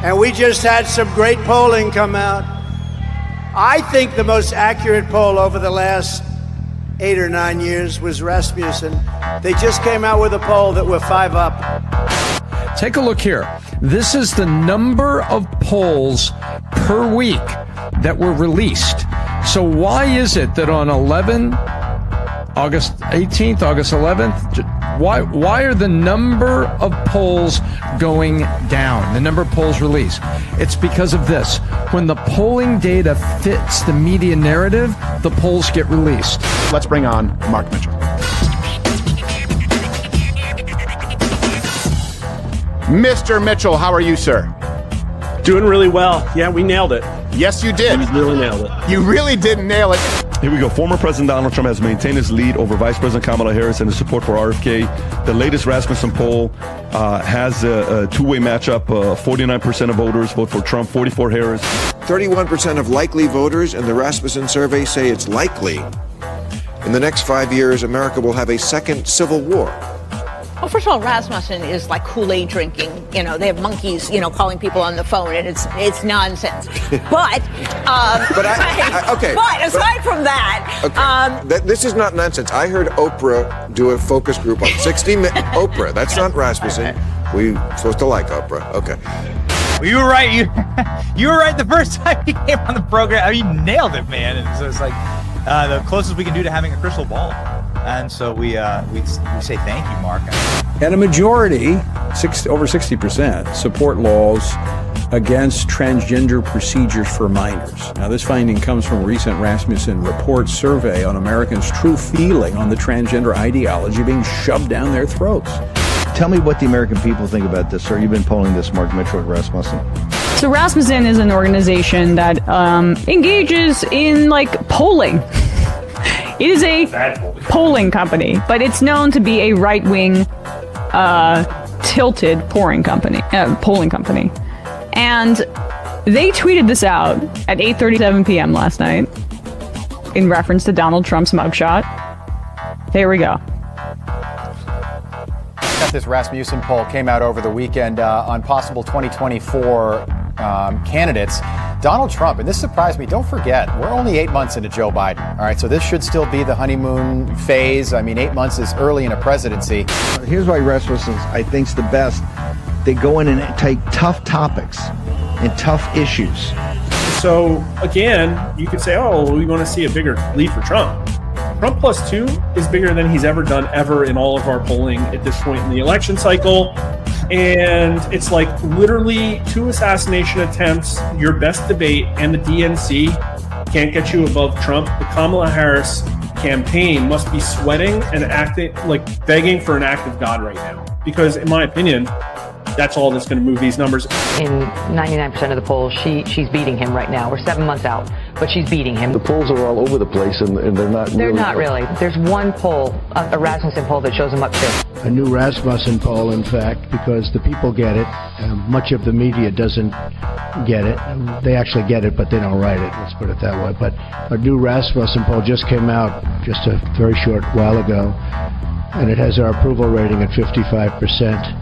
And we just had some great polling come out. I think the most accurate poll over the last 8 or 9 years was Rasmussen. They just came out with a poll that we're 5 up. Take a look here. This is the number of polls per week that were released. So why is it that on August 18th, August 11th, why are the number of polls going down, the number of polls released? It's because of this. When the polling data fits the media narrative, the polls get released. Let's bring on Mark Mitchell. Mr. Mitchell, how are you, sir? Doing really well. Yeah, we nailed it. Yes, you did. We really nailed it. You really did nail it. Here we go. Former President Donald Trump has maintained his lead over Vice President Kamala Harris and his support for RFK. The latest Rasmussen poll has a two-way matchup. 49% of voters vote for Trump, 44% Harris. 31% of likely voters in the Rasmussen survey say it's likely in the next 5 years America will have a second civil war. Well, first of all, Rasmussen is like Kool-Aid drinking. You know, they have monkeys, calling people on the phone, and it's nonsense. But aside from that, okay. This is not nonsense. I heard Oprah do a focus group on 60 Minutes. Oprah, that's not Rasmussen. We're supposed to like Oprah. Okay. Well, you were right. You were right the first time you came on the program. I mean, you nailed it, man. And so it's like the closest we can do to having a crystal ball. And so we say thank you, Mark. And a majority, over 60%, support laws against transgender procedures for minors. Now, this finding comes from a recent Rasmussen report survey on Americans' true feeling on the transgender ideology being shoved down their throats. Tell me what the American people think about this, sir. You've been polling this, Mark Mitchell at Rasmussen. So Rasmussen is an organization that engages in, polling. It is a polling company, but it's known to be a right-wing, tilted polling company. And they tweeted this out at 8:37 p.m. last night in reference to Donald Trump's mugshot. There we go. This Rasmussen poll came out over the weekend on possible 2024 candidates. Donald Trump, and this surprised me, don't forget, we're only 8 months into Joe Biden. All right, so this should still be the honeymoon phase. I mean, 8 months is early in a presidency. Here's why Rasmussen, I think, is the best. They go in and take tough topics and tough issues. So, again, you could say, we want to see a bigger lead for Trump. Trump +2 is bigger than he's ever done in all of our polling at this point in the election cycle. And it's like literally 2 assassination attempts, your best debate, and the DNC can't get you above Trump. The Kamala Harris campaign must be sweating and acting, begging for an act of God right now. Because in my opinion, that's all that's going to move these numbers. In 99% of the polls, she's beating him right now. We're 7 months out, but she's beating him. The polls are all over the place, and they're not really. They're not really. There's one poll, a Rasmussen poll, that shows him up too. A new Rasmussen poll, in fact, because the people get it. Much of the media doesn't get it. They actually get it, but they don't write it. Let's put it that way. But a new Rasmussen poll just came out just a very short while ago, and it has our approval rating at 55%.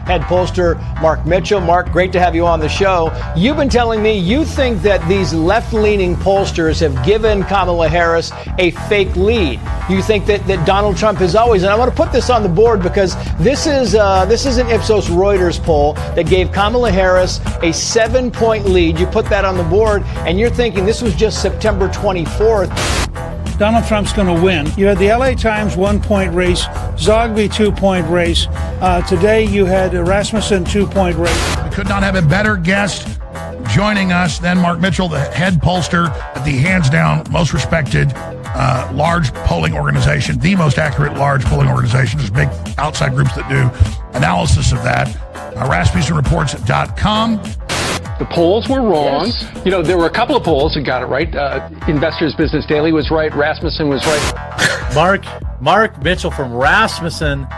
Head pollster Mark Mitchell. Mark, great to have you on the show. You've been telling me you think that these left-leaning pollsters have given Kamala Harris a fake lead. You think that Donald Trump is always, and I want to put this on the board because this is an Ipsos Reuters poll that gave Kamala Harris a 7-point lead. You put that on the board, and you're thinking this was just September 24th. Donald Trump's going to win. You had the LA Times 1-point race, Zogby 2-point race. Today you had a Rasmussen 2-point race. We could not have a better guest joining us than Mark Mitchell, the head pollster at the hands down most respected large polling organization, the most accurate large polling organization. There's big outside groups that do analysis of that. RasmussenReports.com. The polls were wrong. Yes. There were a couple of polls that got it right. Investors Business Daily was right. Rasmussen was right. Mark Mitchell from Rasmussen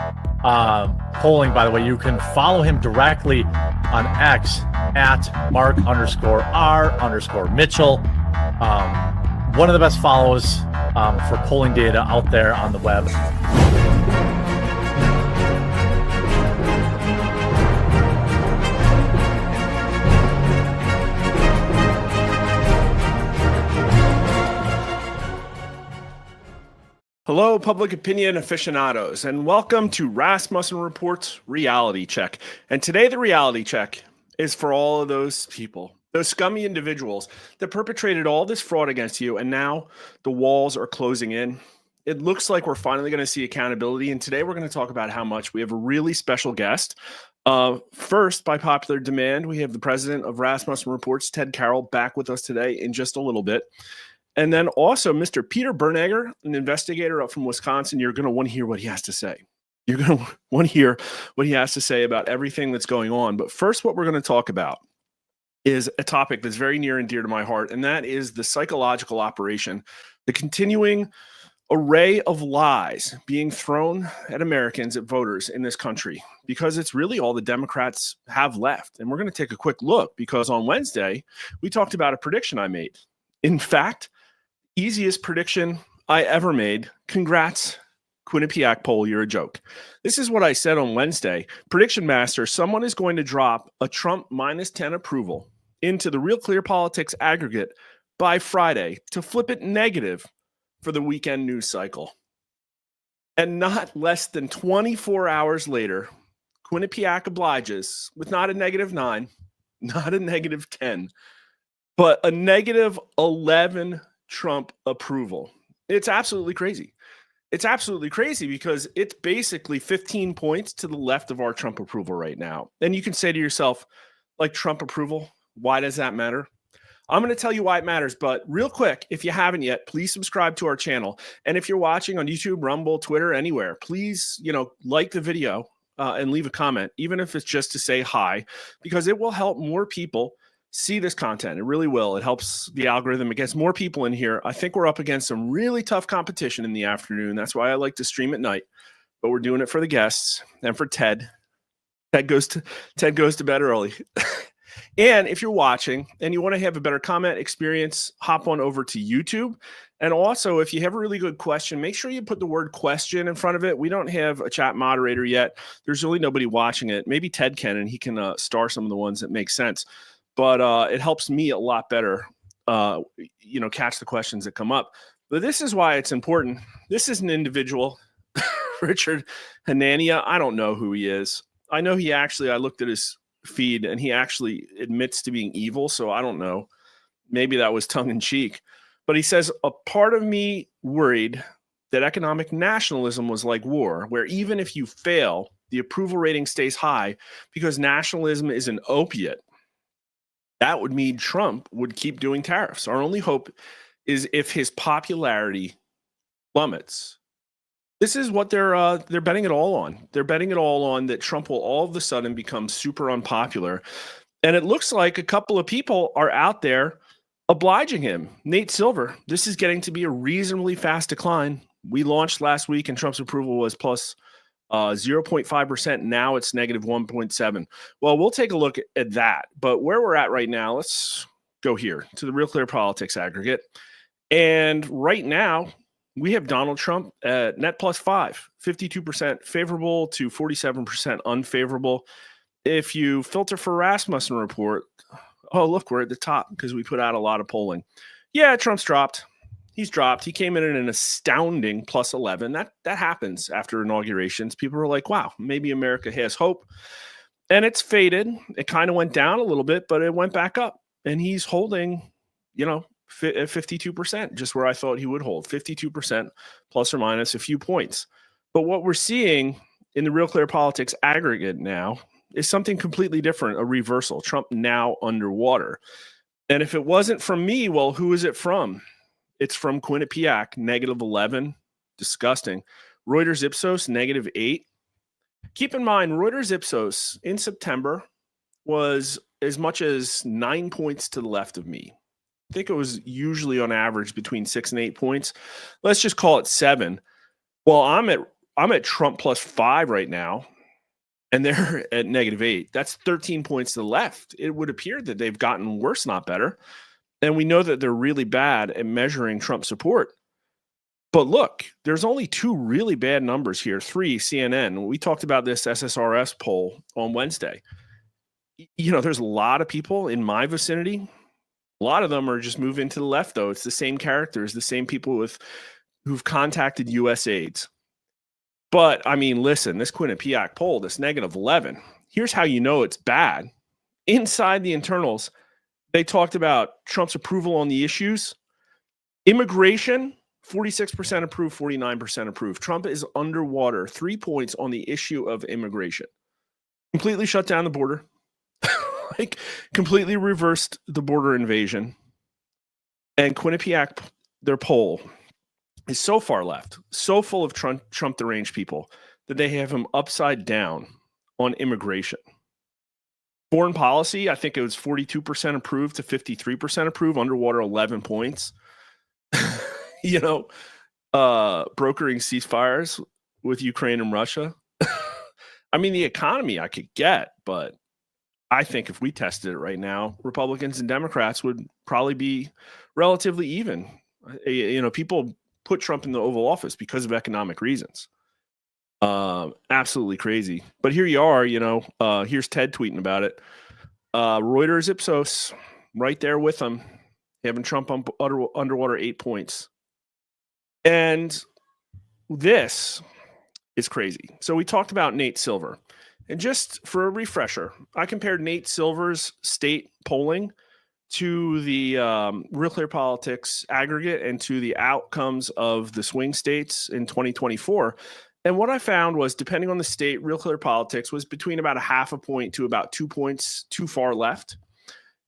polling, by the way. You can follow him directly on X at Mark_R_Mitchell. One of the best follows for polling data out there on the web. Hello, public opinion aficionados, and welcome to Rasmussen Report's Reality Check. And today, the reality check is for all of those people, those scummy individuals that perpetrated all this fraud against you, and now the walls are closing in. It looks like we're finally going to see accountability, and today we're going to talk about how much. We have a really special guest. First, by popular demand, we have the president of Rasmussen Reports, Ted Carroll, back with us today in just a little bit. And then also Mr. Peter Bernegger, an investigator up from Wisconsin. You're going to want to hear what he has to say. You're going to want to hear what he has to say about everything that's going on. But first, what we're going to talk about is a topic that's very near and dear to my heart, and that is the psychological operation, the continuing array of lies being thrown at Americans, at voters in this country, because it's really all the Democrats have left. And we're going to take a quick look, because on Wednesday, we talked about a prediction I made. In fact, easiest prediction I ever made. Congrats, Quinnipiac poll, you're a joke. This is what I said on Wednesday. Prediction Master, someone is going to drop a Trump -10 approval into the Real Clear Politics aggregate by Friday to flip it negative for the weekend news cycle. And not less than 24 hours later, Quinnipiac obliges with not a -9, not a -10, but a -11 Trump approval. It's absolutely crazy. It's absolutely crazy because it's basically 15 points to the left of our Trump approval right now. And you can say to yourself, like, Trump approval, why does that matter? I'm going to tell you why it matters, but real quick, if you haven't yet, please subscribe to our channel. And if you're watching on YouTube, Rumble, Twitter, anywhere, please, like the video and leave a comment, even if it's just to say hi, because it will help more people see this content. It really will. It helps the algorithm. It gets more people in here. I think we're up against some really tough competition in the afternoon. That's why I like to stream at night, but we're doing it for the guests and for Ted. Ted goes to bed early. And if you're watching and you want to have a better comment experience, hop on over to YouTube. And also, if you have a really good question, make sure you put the word question in front of it. We don't have a chat moderator yet. There's really nobody watching it. Maybe Ted can, and he can star some of the ones that make sense. But it helps me a lot better, catch the questions that come up. But this is why it's important. This is an individual, Richard Hanania. I don't know who he is. I know I looked at his feed, and he actually admits to being evil. So I don't know. Maybe that was tongue in cheek. But he says, a part of me worried that economic nationalism was like war, where even if you fail, the approval rating stays high because nationalism is an opiate. That would mean Trump would keep doing tariffs. Our only hope is if his popularity plummets. This is what they're betting it all on. They're betting it all on that Trump will all of a sudden become super unpopular. And it looks like a couple of people are out there obliging him. Nate Silver, this is getting to be a reasonably fast decline. We launched last week and Trump's approval was plus 0.5%. Now it's negative 1.7. Well, we'll take a look at that. But where we're at right now, let's go here to the Real Clear Politics aggregate. And right now, we have Donald Trump at net plus 5, 52% favorable to 47% unfavorable. If you filter for Rasmussen Report, oh, look, we're at the top because we put out a lot of polling. Yeah, Trump's dropped. He's dropped. He came in at an astounding plus 11. That happens after inaugurations. People are like, wow, maybe America has hope. And it's faded. It kind of went down a little bit, but it went back up. And he's holding, at 52%, just where I thought he would hold, 52% plus or minus a few points. But what we're seeing in the Real Clear Politics aggregate now is something completely different, a reversal. Trump now underwater. And if it wasn't from me, well, who is it from? It's from Quinnipiac, negative 11. Disgusting. Reuters Ipsos, negative 8. Keep in mind, Reuters Ipsos in September was as much as 9 points to the left of me. I think it was usually on average between 6 and 8 points. Let's just call it 7. Well, I'm at Trump plus 5 right now, and they're at negative 8. That's 13 points to the left. It would appear that they've gotten worse, not better. And we know that they're really bad at measuring Trump support. But look, there's only 2 really bad numbers here. 3, CNN. We talked about this SSRS poll on Wednesday. There's a lot of people in my vicinity. A lot of them are just moving to the left, though. It's the same characters, the same people with who've contacted USAIDs. But, I mean, listen, this Quinnipiac poll, this -11, here's how you know it's bad. Inside the internals, they talked about Trump's approval on the issues. Immigration, 46% approve, 49% approve. Trump is underwater, 3 points on the issue of immigration. Completely shut down the border. Like, completely reversed the border invasion. And Quinnipiac, their poll, is so far left, so full of Trump deranged people, that they have him upside down on immigration. Foreign policy, I think it was 42% approve to 53% approve, underwater 11 points. You know, brokering ceasefires with Ukraine and Russia. I mean, the economy I could get, but I think if we tested it right now, Republicans and Democrats would probably be relatively even. You know, people put Trump in the Oval Office because of economic reasons. Absolutely crazy. But here you are, you know, here's Ted tweeting about it. Reuters Ipsos, right there with them, having Trump underwater 8 points. And this is crazy. So we talked about Nate Silver. And just for a refresher, I compared Nate Silver's state polling to the Real Clear Politics aggregate and to the outcomes of the swing states in 2024. And what I found was, depending on the state, Real Clear Politics was between about a half a point to about 2 points too far left.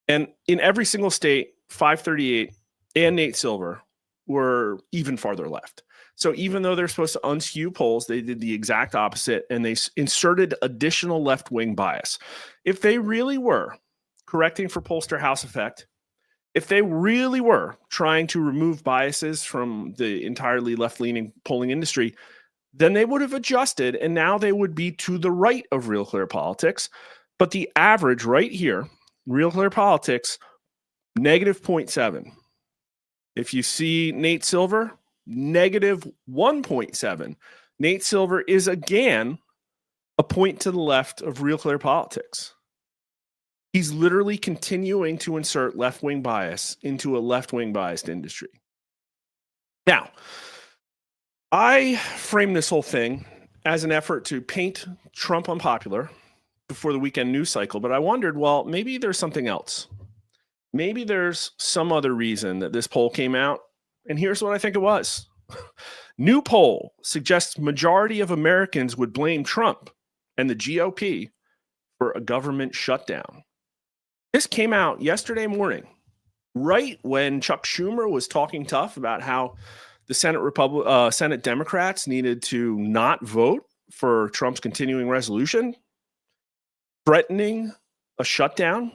And in every single state, 538 and Nate Silver were even farther left. So even though they're supposed to unskew polls, they did the exact opposite, and they inserted additional left-wing bias. If they really were correcting for pollster house effect, if they really were trying to remove biases from the entirely left-leaning polling industry, then they would have adjusted, and now they would be to the right of Real Clear Politics. But the average right here, Real Clear Politics, -0.7. If you see Nate Silver, -1.7. Nate Silver is again a point to the left of Real Clear Politics. He's literally continuing to insert left-wing bias into a left-wing biased industry. Now, I frame this whole thing as an effort to paint Trump unpopular before the weekend news cycle, but I wondered, well, maybe there's something else. Maybe there's some other reason that this poll came out, and here's what I think it was. New poll suggests majority of Americans would blame Trump and the GOP for a government shutdown. This came out yesterday morning, right when Chuck Schumer was talking tough about how the Senate Democrats needed to not vote for Trump's continuing resolution, threatening a shutdown.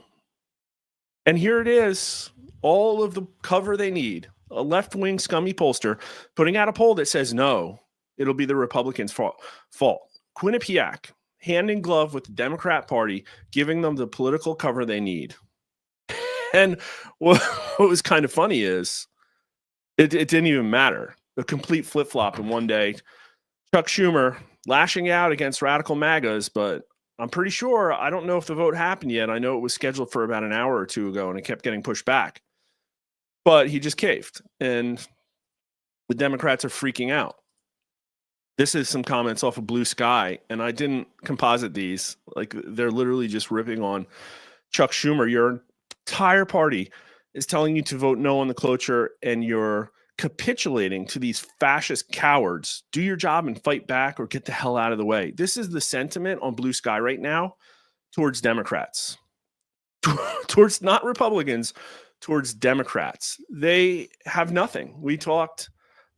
And here it is, all of the cover they need. A left-wing scummy pollster putting out a poll that says, no, it'll be the Republicans' fault. Quinnipiac, hand in glove with the Democrat Party, giving them the political cover they need. And what was kind of funny is it didn't even matter. A complete flip-flop in one day. Chuck Schumer lashing out against radical MAGAs, but I'm pretty sure, I don't know if the vote happened yet. I know it was scheduled for about an hour or two ago, and it kept getting pushed back. But he just caved, and the Democrats are freaking out. This is some comments off of Blue Sky, and I didn't composite these. Like, they're literally just ripping on Chuck Schumer. Your entire party is telling you to vote no on the cloture, and you're capitulating to these fascist cowards. Do your job and fight back, or get the hell out of the way. This is the sentiment on Blue Sky right now towards Democrats, towards not Republicans, towards Democrats. They have nothing. We talked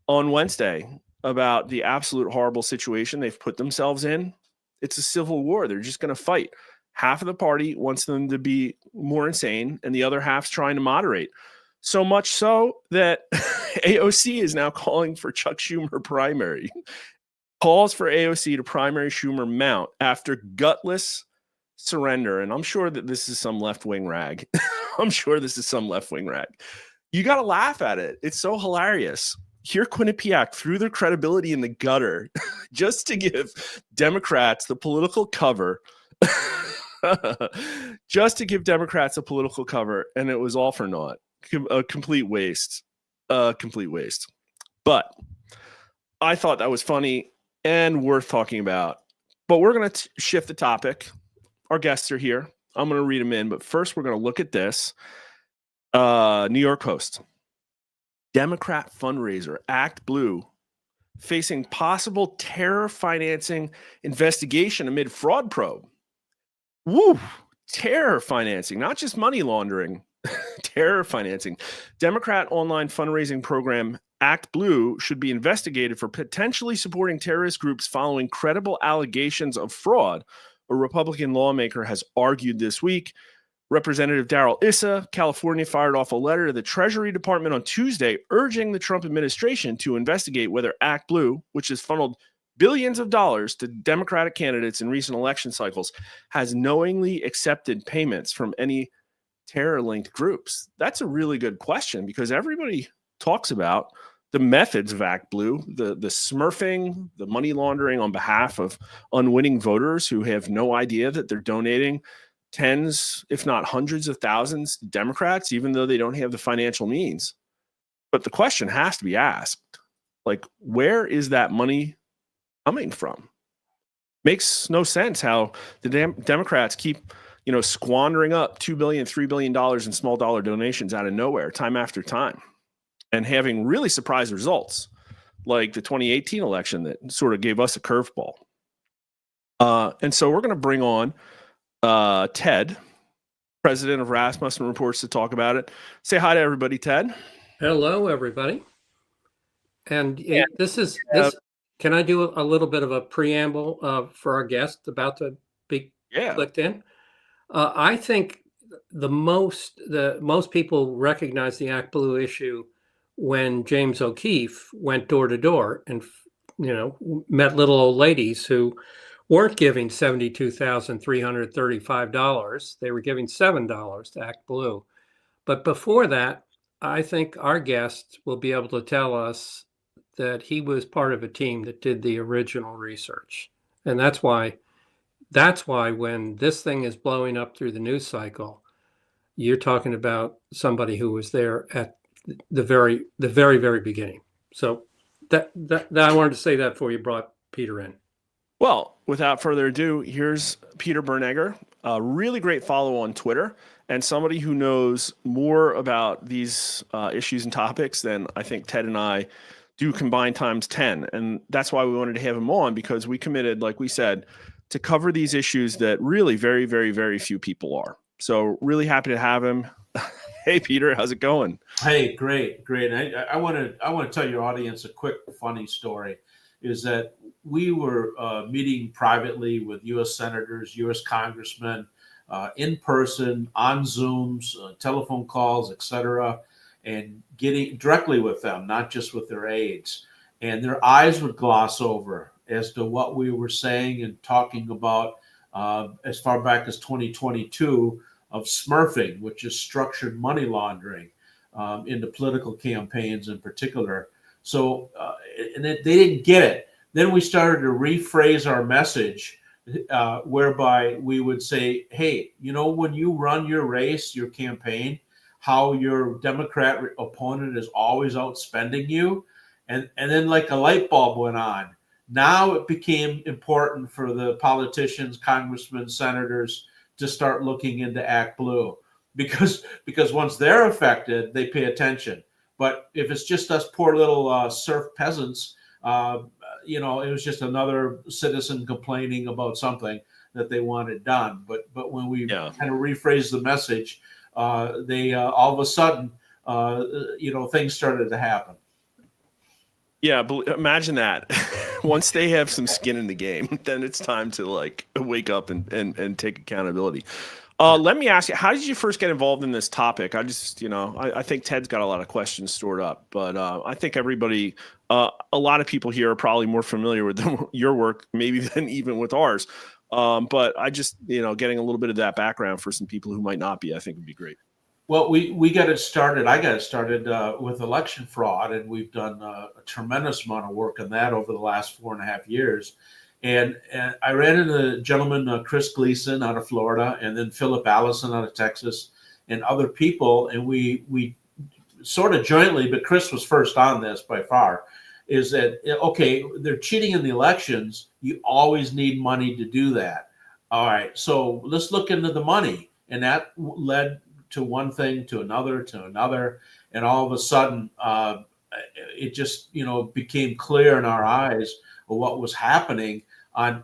on Wednesday about the absolute horrible situation they've put themselves in. It's a civil war. They're just going to fight. Half of the party wants them to be more insane, and the other half's trying to moderate. So much so that AOC is now calling for Chuck Schumer primary. Calls for AOC to primary Schumer mount after gutless surrender. And I'm sure that this is some left-wing rag. I'm sure this is some left-wing rag. You got to laugh at it. It's so hilarious. Here, Quinnipiac threw their credibility in the gutter just to give Democrats the political cover. Just to give Democrats a political cover, and it was all for naught. A complete waste. Complete waste. But I thought that was funny and worth talking about. But we're going to shift the topic. Our guests are here. I'm going to read them in, but first we're going to look at this. New York Post. Democrat fundraiser ActBlue facing possible terror financing investigation amid fraud probe. Woo! Terror financing, not just money laundering. Terror financing. Democrat online fundraising program ActBlue should be investigated for potentially supporting terrorist groups following credible allegations of fraud, a Republican lawmaker has argued this week. Representative Darrell Issa, California, fired off a letter to the Treasury Department on Tuesday urging the Trump administration to investigate whether ActBlue, which has funneled billions of dollars to Democratic candidates in recent election cycles, has knowingly accepted payments from any terror-linked groups. That's a really good question because everybody talks about the methods of ActBlue, the smurfing, the money laundering on behalf of unwitting voters who have no idea that they're donating tens, if not hundreds of thousands to Democrats, even though they don't have the financial means. But the question has to be asked, like, where is that money coming from? Makes no sense how the Democrats keep, squandering up $2 billion, $3 billion in small dollar donations out of nowhere, time after time, and having really surprise results, like the 2018 election that sort of gave us a curveball. And so we're going to bring on Ted, president of Rasmussen Reports, to talk about it. Say hi to everybody, Ted. Hello, everybody. And this. Can I do a little bit of a preamble for our guest about to be clicked in? I think the most people recognize the ActBlue issue when James O'Keefe went door to door and met little old ladies who weren't giving $72,335. They were giving $7 to ActBlue. But before that, I think our guest will be able to tell us that he was part of a team that did the original research. And that's why when this thing is blowing up through the news cycle, you're talking about somebody who was there at the very beginning. So that I wanted to say that before you brought Peter in. Well, without further ado, here's Peter Bernegger, a really great follow on Twitter, and somebody who knows more about these issues and topics than I think Ted and I do combined times 10. And that's why we wanted to have him on, because we committed, like we said, to cover these issues that really very, very, very few people are. So really happy to have him. Hey, Peter, how's it going? Hey, great. I want to tell your audience a quick funny story. Is that we were meeting privately with U.S. senators, U.S. congressmen, in person, on Zooms, telephone calls, etc., and getting directly with them, not just with their aides. And their eyes would gloss over as to what we were saying and talking about as far back as 2022 of smurfing, which is structured money laundering into political campaigns in particular. So, and they didn't get it. Then we started to rephrase our message, whereby we would say, hey, when you run your race, your campaign, how your Democrat opponent is always outspending you. And then like a light bulb went on. Now it became important for the politicians, congressmen, senators to start looking into ActBlue because once they're affected, they pay attention. But if it's just us poor little serf peasants, it was just another citizen complaining about something that they wanted done. But when we kind of rephrase the message, they all of a sudden, things started to happen. Yeah, but imagine that. Once they have some skin in the game, then it's time to wake up and take accountability. Let me ask you, how did you first get involved in this topic? I just, I think Ted's got a lot of questions stored up, but I think everybody, a lot of people here are probably more familiar with your work maybe than even with ours. But I just, getting a little bit of that background for some people who might not be, I think would be great. Well, we got it started. I got it started with election fraud, and we've done a tremendous amount of work on that over the last 4.5 years. And I ran into a gentleman, Chris Gleason out of Florida, and then Philip Allison out of Texas, and other people. And we sort of jointly, but Chris was first on this by far. is that, okay, they're cheating in the elections. You always need money to do that. All right, so let's look into the money. And that led to one thing, to another, and all of a sudden, it just became clear in our eyes of what was happening. And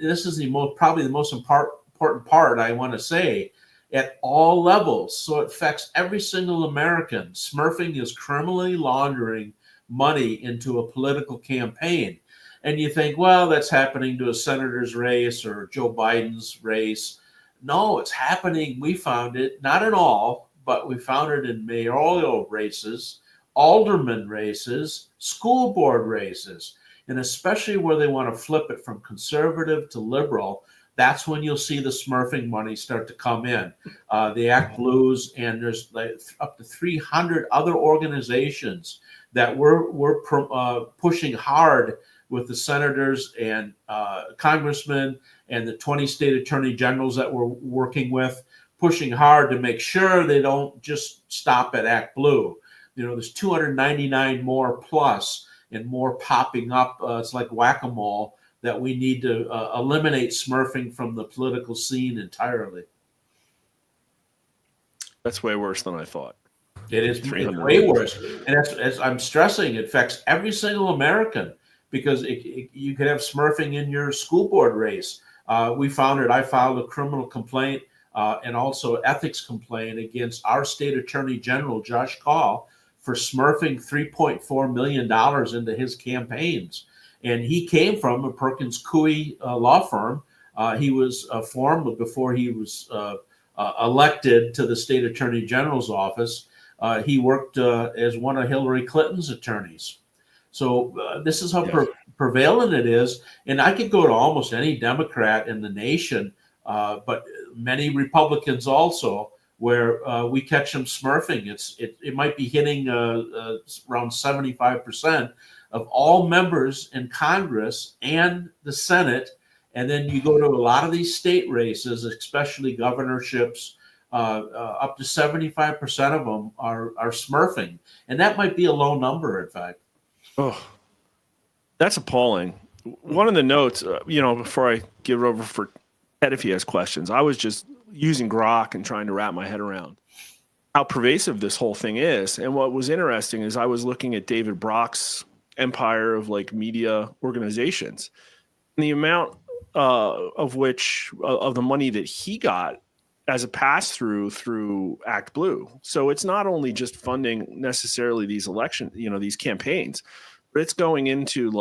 this is probably the most important part I want to say, at all levels. So it affects every single American. Smurfing is criminally laundering money into a political campaign. And you think, well, that's happening to a senator's race or Joe Biden's race. No, it's happening. We found it, not in all, but we found it in mayoral races, alderman races, school board races, and especially where they want to flip it from conservative to liberal. That's when you'll see the smurfing money start to come in. The ActBlues, and there's like up to 300 other organizations that we're pushing hard with the senators and congressmen and the 20 state attorney generals that we're working with, pushing hard to make sure they don't just stop at ActBlue. There's 299 more plus and more popping up. It's like whack-a-mole, that we need to eliminate smurfing from the political scene entirely. That's way worse than I thought. It is way worse. And as I'm stressing, it affects every single American, because you could have smurfing in your school board race. We found it. I filed a criminal complaint and also ethics complaint against our state attorney general, Josh Call, for smurfing $3.4 million into his campaigns. And he came from a Perkins Coie law firm. He was formed before he was elected to the state attorney general's office. He worked as one of Hillary Clinton's attorneys. So this is how prevalent it is. And I could go to almost any Democrat in the nation, but many Republicans also, where we catch them smurfing. It might be hitting around 75% of all members in Congress and the Senate. And then you go to a lot of these state races, especially governorships, up to 75% of them are smurfing. And that might be a low number, in fact. Oh, that's appalling. One of the notes, before I give it over for Ted if he has questions, I was just using Grok and trying to wrap my head around how pervasive this whole thing is. And what was interesting is I was looking at David Brock's empire of media organizations, and the amount of the money that he got as a pass through ActBlue. So it's not only just funding necessarily these these campaigns, but it's going into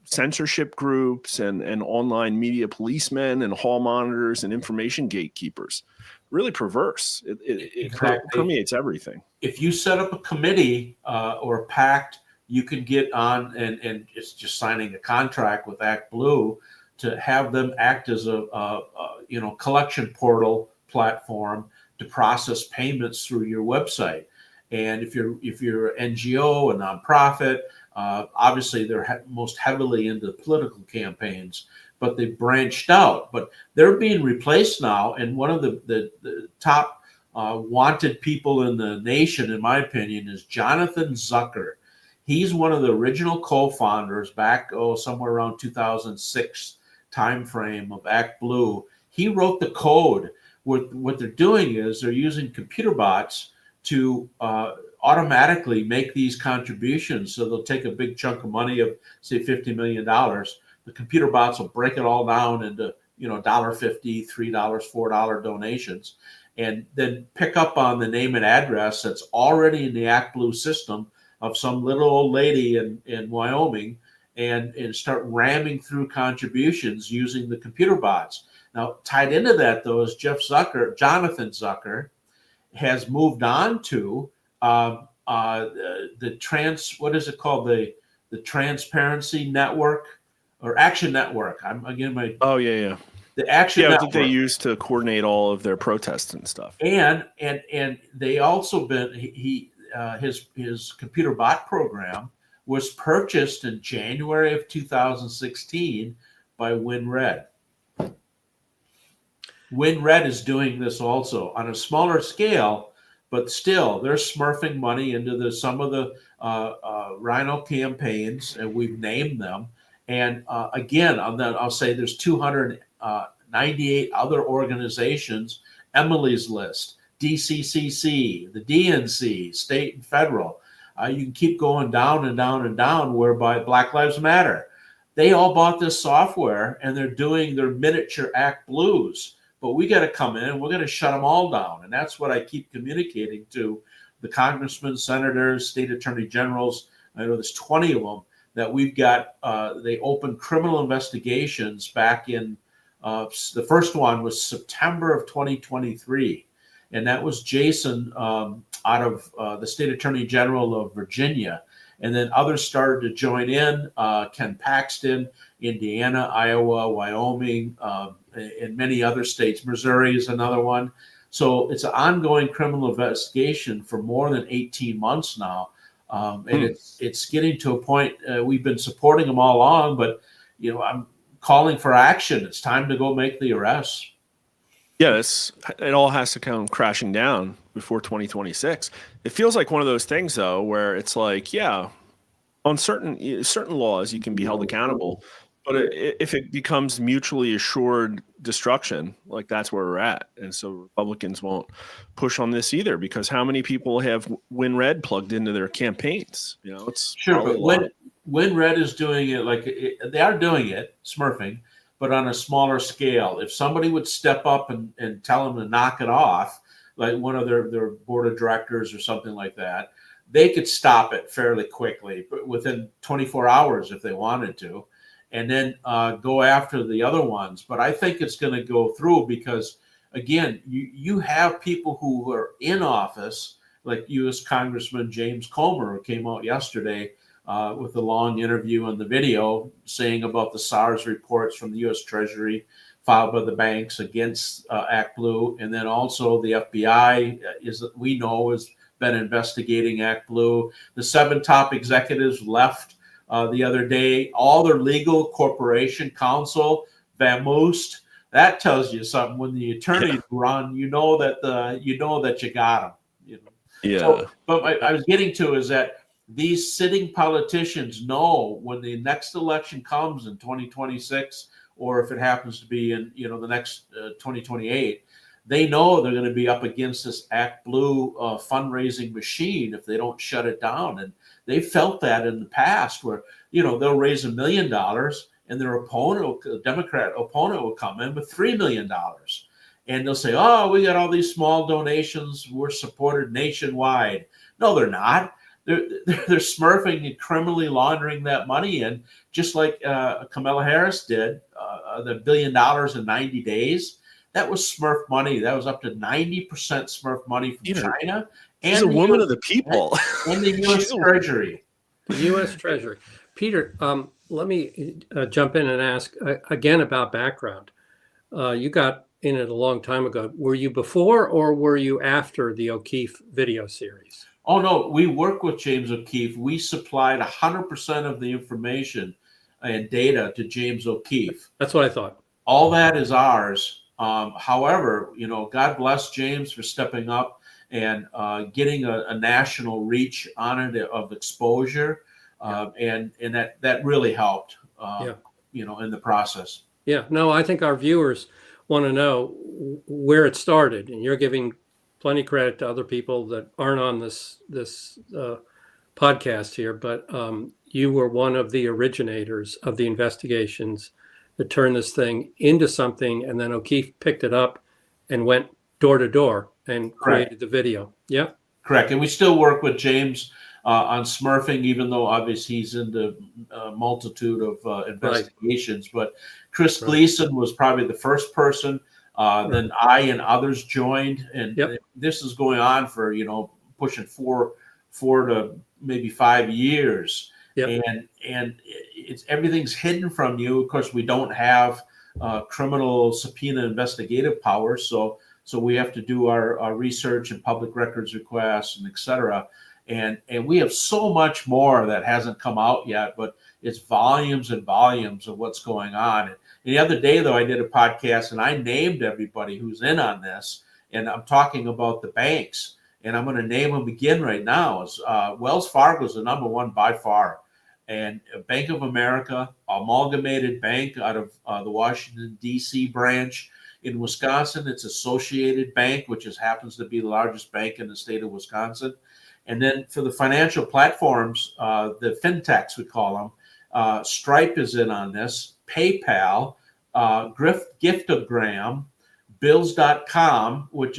censorship groups and online media policemen and hall monitors and information gatekeepers. Really perverse. It permeates everything. If you set up a committee or a pact, you can get on and it's just signing a contract with ActBlue to have them act as a collection portal platform to process payments through your website. And if you're an NGO, a nonprofit, obviously they're most heavily into political campaigns, but they branched out. But they're being replaced now. And one of the top wanted people in the nation, in my opinion, is Jonathan Zucker. He's one of the original co-founders back, somewhere around 2006 timeframe of ActBlue. He wrote the code. What they're doing is they're using computer bots to automatically make these contributions. So they'll take a big chunk of money of, say, $50 million. The computer bots will break it all down into, $1.50, $3, $4 donations, and then pick up on the name and address that's already in the ActBlue system of some little old lady in Wyoming, and start ramming through contributions using the computer bots. Now, tied into that, though, is Jonathan Zucker, has moved on to the Transparency Network or Action Network. The Action Network. I think they used to coordinate all of their protests and stuff. And they also his computer bot program was purchased in January of 2016 by WinRed. WinRed is doing this also on a smaller scale, but still they're smurfing money into some of the Rhino campaigns, and we've named them. And again, I'll say there's 298 other organizations. Emily's List, DCCC, the DNC, state and federal. You can keep going down and down and down, whereby Black Lives Matter. They all bought this software and they're doing their miniature ActBlues. But we got to come in and we're going to shut them all down. And that's what I keep communicating to the congressmen, senators, state attorney generals. I know there's 20 of them that we've got. They opened criminal investigations back in, the first one was September of 2023. And that was Jason out of the state attorney general of Virginia. And then others started to join in, Ken Paxton, Indiana, Iowa, Wyoming, and many other states. Missouri is another one. So it's an ongoing criminal investigation for more than 18 months now. And it's getting to a point, we've been supporting them all along, but I'm calling for action. It's time to go make the arrests. Yeah, it all has to come crashing down before 2026. It feels like one of those things, though, where it's like, yeah, on certain laws you can be held accountable, but if it becomes mutually assured destruction, like that's where we're at. And so Republicans won't push on this either, because how many people have Win Red plugged into their campaigns? It's sure, but Win Red is doing it they are doing it, smurfing, but on a smaller scale. If somebody would step up and tell them to knock it off, like one of their board of directors or something like that, they could stop it fairly quickly, but within 24 hours if they wanted to, and then go after the other ones. But I think it's going to go through because, again, you have people who are in office, like U.S. Congressman James Comer, who came out yesterday with the long interview and the video saying about the SARS reports from the U.S. Treasury filed by the banks against ActBlue. And then also the FBI has been investigating ActBlue. The 7 top executives left the other day. All their legal corporation counsel, vamoosed. That tells you something. When the attorneys run, you know that you got them. Yeah. So, but I was getting to is that these sitting politicians know when the next election comes in 2026, or if it happens to be in the next 2028, they know they're going to be up against this ActBlue fundraising machine if they don't shut it down. And they felt that in the past, where they'll raise $1 million and their Democrat opponent will come in with $3 million, and they'll say, "Oh, we got all these small donations. We're supported nationwide." No, they're not. They're smurfing and criminally laundering that money in, just like Kamala Harris did, the $1 billion in 90 days. That was Smurf money. That was up to 90% Smurf money from China. She's a woman of the people. And the U.S. Treasury. The U.S. Treasury. Peter, let me jump in and ask again about background. You got in it a long time ago. Were you before or were you after the O'Keefe video series? Oh, no. We work with James O'Keefe. We supplied 100% of the information and data to James O'Keefe. That's what I thought. All that is ours. However, God bless James for stepping up and getting a national reach on it of exposure. And that really helped, in the process. Yeah, no, I think our viewers want to know where it started, and you're giving plenty of credit to other people that aren't on this podcast here, but you were one of the originators of the investigations that turned this thing into something, and then O'Keefe picked it up and went door to door and created the video. Yeah, correct. And we still work with James on smurfing, even though obviously he's into a multitude of investigations. But Chris Gleason was probably the first person. Then I and others joined, and this is going on for pushing four to maybe 5 years. And it's everything's hidden from you. Of course, we don't have criminal subpoena investigative powers, so we have to do our research and public records requests and et cetera. And we have so much more that hasn't come out yet, but it's volumes and volumes of what's going on. And the other day, though, I did a podcast and I named everybody who's in on this, and I'm talking about the banks. and I'm going to name them again right now. Wells Fargo is the number one by far, and Bank of America, Amalgamated Bank out of the Washington, D.C. branch. In Wisconsin, it's Associated Bank, which happens to be the largest bank in the state of Wisconsin. And then for the financial platforms, the fintechs, we call them, Stripe is in on this, PayPal, Giftogram, Bills.com, which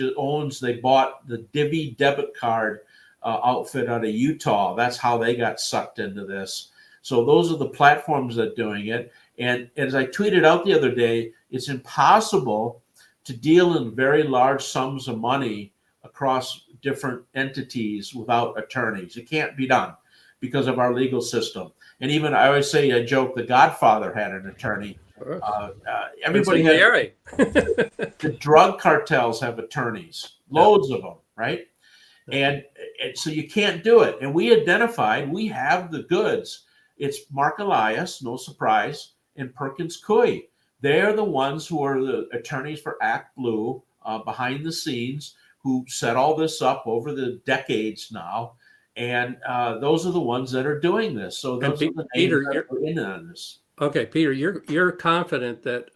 they bought the Divvy debit card outfit out of Utah. That's how they got sucked into this. So those are the platforms that are doing it. And as I tweeted out the other day, it's impossible to deal in very large sums of money across different entities without attorneys. It can't be done because of our legal system. And even I always say, I joke, The Godfather had an attorney. Everybody has. The drug cartels have attorneys, loads of them, right? And so you can't do it. And we identified, we have the goods. It's Mark Elias, no surprise, and Perkins Coie. They're the ones who are the attorneys for ActBlue behind the scenes, who set all this up over the decades now. And those are the ones that are doing this. So those are the names that are in on this. Okay, Peter, you're confident that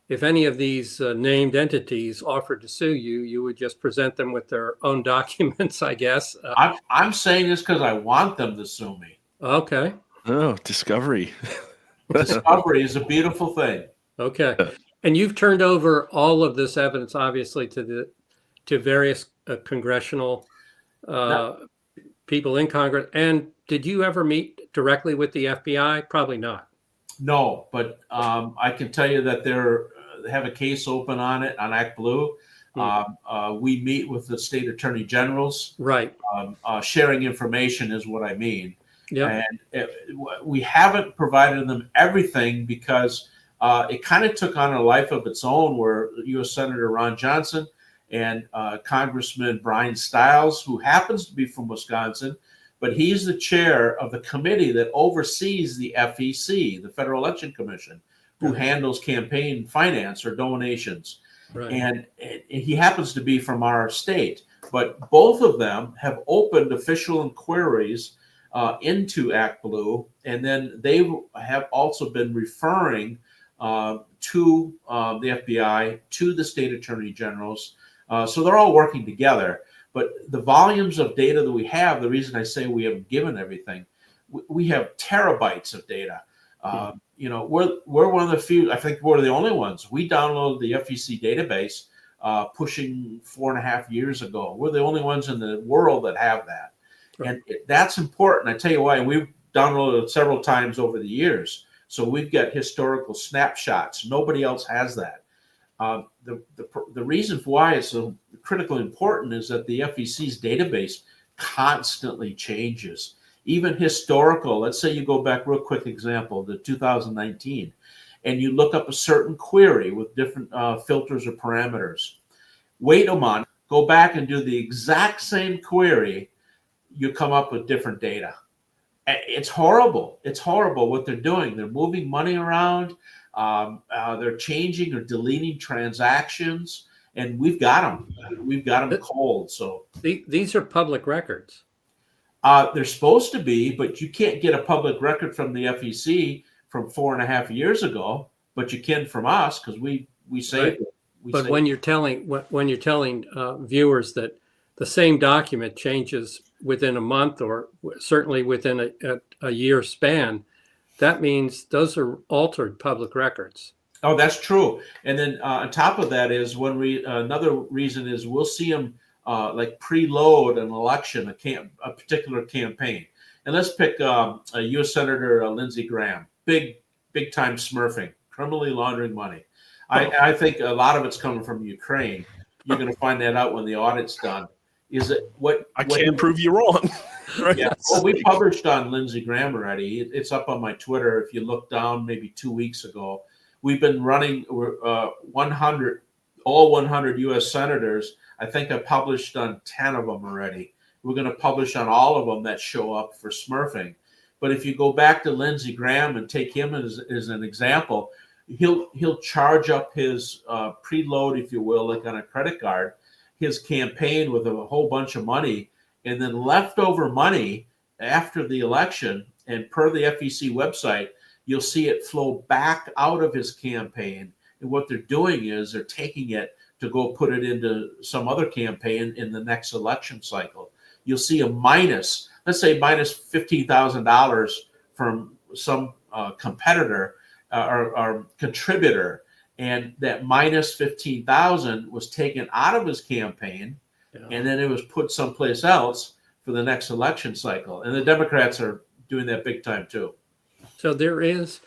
if any of these named entities offered to sue you, you would just present them with their own documents, I guess. I'm saying this because I want them to sue me. Okay. Oh, discovery. Discovery is a beautiful thing. Okay. And you've turned over all of this evidence, obviously, to various congressional people in Congress. And did you ever meet directly with the FBI? Probably not. No, but I can tell you that they have a case open on it on ActBlue. We meet with the state attorney generals. Right. Sharing information is what I mean. Yeah. And we haven't provided them everything because it kind of took on a life of its own, where U.S. Senator Ron Johnson and Congressman Brian Stiles, who happens to be from Wisconsin, but he's the chair of the committee that oversees the FEC, the Federal Election Commission, who handles campaign finance or donations. Right. And he happens to be from our state. But both of them have opened official inquiries into ActBlue, and then they have also been referring to the FBI, to the state attorney generals. So they're all working together. But the volumes of data that we have, the reason I say we haven't given everything, we have terabytes of data. We're one of the few, I think we're the only ones. We downloaded the FEC database pushing 4.5 years ago. We're the only ones in the world that have that. And that's important. I tell you why. We've downloaded it several times over the years. So we've got historical snapshots. Nobody else has that. The reason why it's so critically important is that the FEC's database constantly changes. Even historical, let's say you go back, real quick example, to 2019, and you look up a certain query with different filters or parameters. Wait a month, go back and do the exact same query, you come up with different data. It's horrible. It's horrible what they're doing. They're moving money around. They're changing or deleting transactions, and we've got them. We've got them cold. So these are public records. They're supposed to be, but you can't get a public record from the FEC from 4.5 years ago. But you can from us because we saved it. But when you're telling viewers that the same document changes within a month or certainly within a year span, that means those are altered public records. Oh, that's true. And then on top of that is another reason is we'll see them like preload an election, a particular campaign. And let's pick U.S. Senator Lindsey Graham, big time smurfing, criminally laundering money. I think a lot of it's coming from Ukraine. You're going to find that out when the audit's done. Is it what? I can't prove you wrong. Right? Yeah. Well, we published on Lindsey Graham already. It's up on my Twitter. If you look down, maybe 2 weeks ago, we've been running 100 U.S. senators. I think I published on 10 of them already. We're going to publish on all of them that show up for smurfing. But if you go back to Lindsey Graham and take him as an example, he'll charge up his preload, if you will, like on a credit card. his campaign with a whole bunch of money, and then leftover money after the election, and per the FEC website, you'll see it flow back out of his campaign. And what they're doing is they're taking it to go put it into some other campaign in the next election cycle. You'll see a minus, let's say minus $15,000 from some competitor or contributor, and that minus 15,000 was taken out of his campaign, and then it was put someplace else for the next election cycle. And the Democrats are doing that big time too. So there is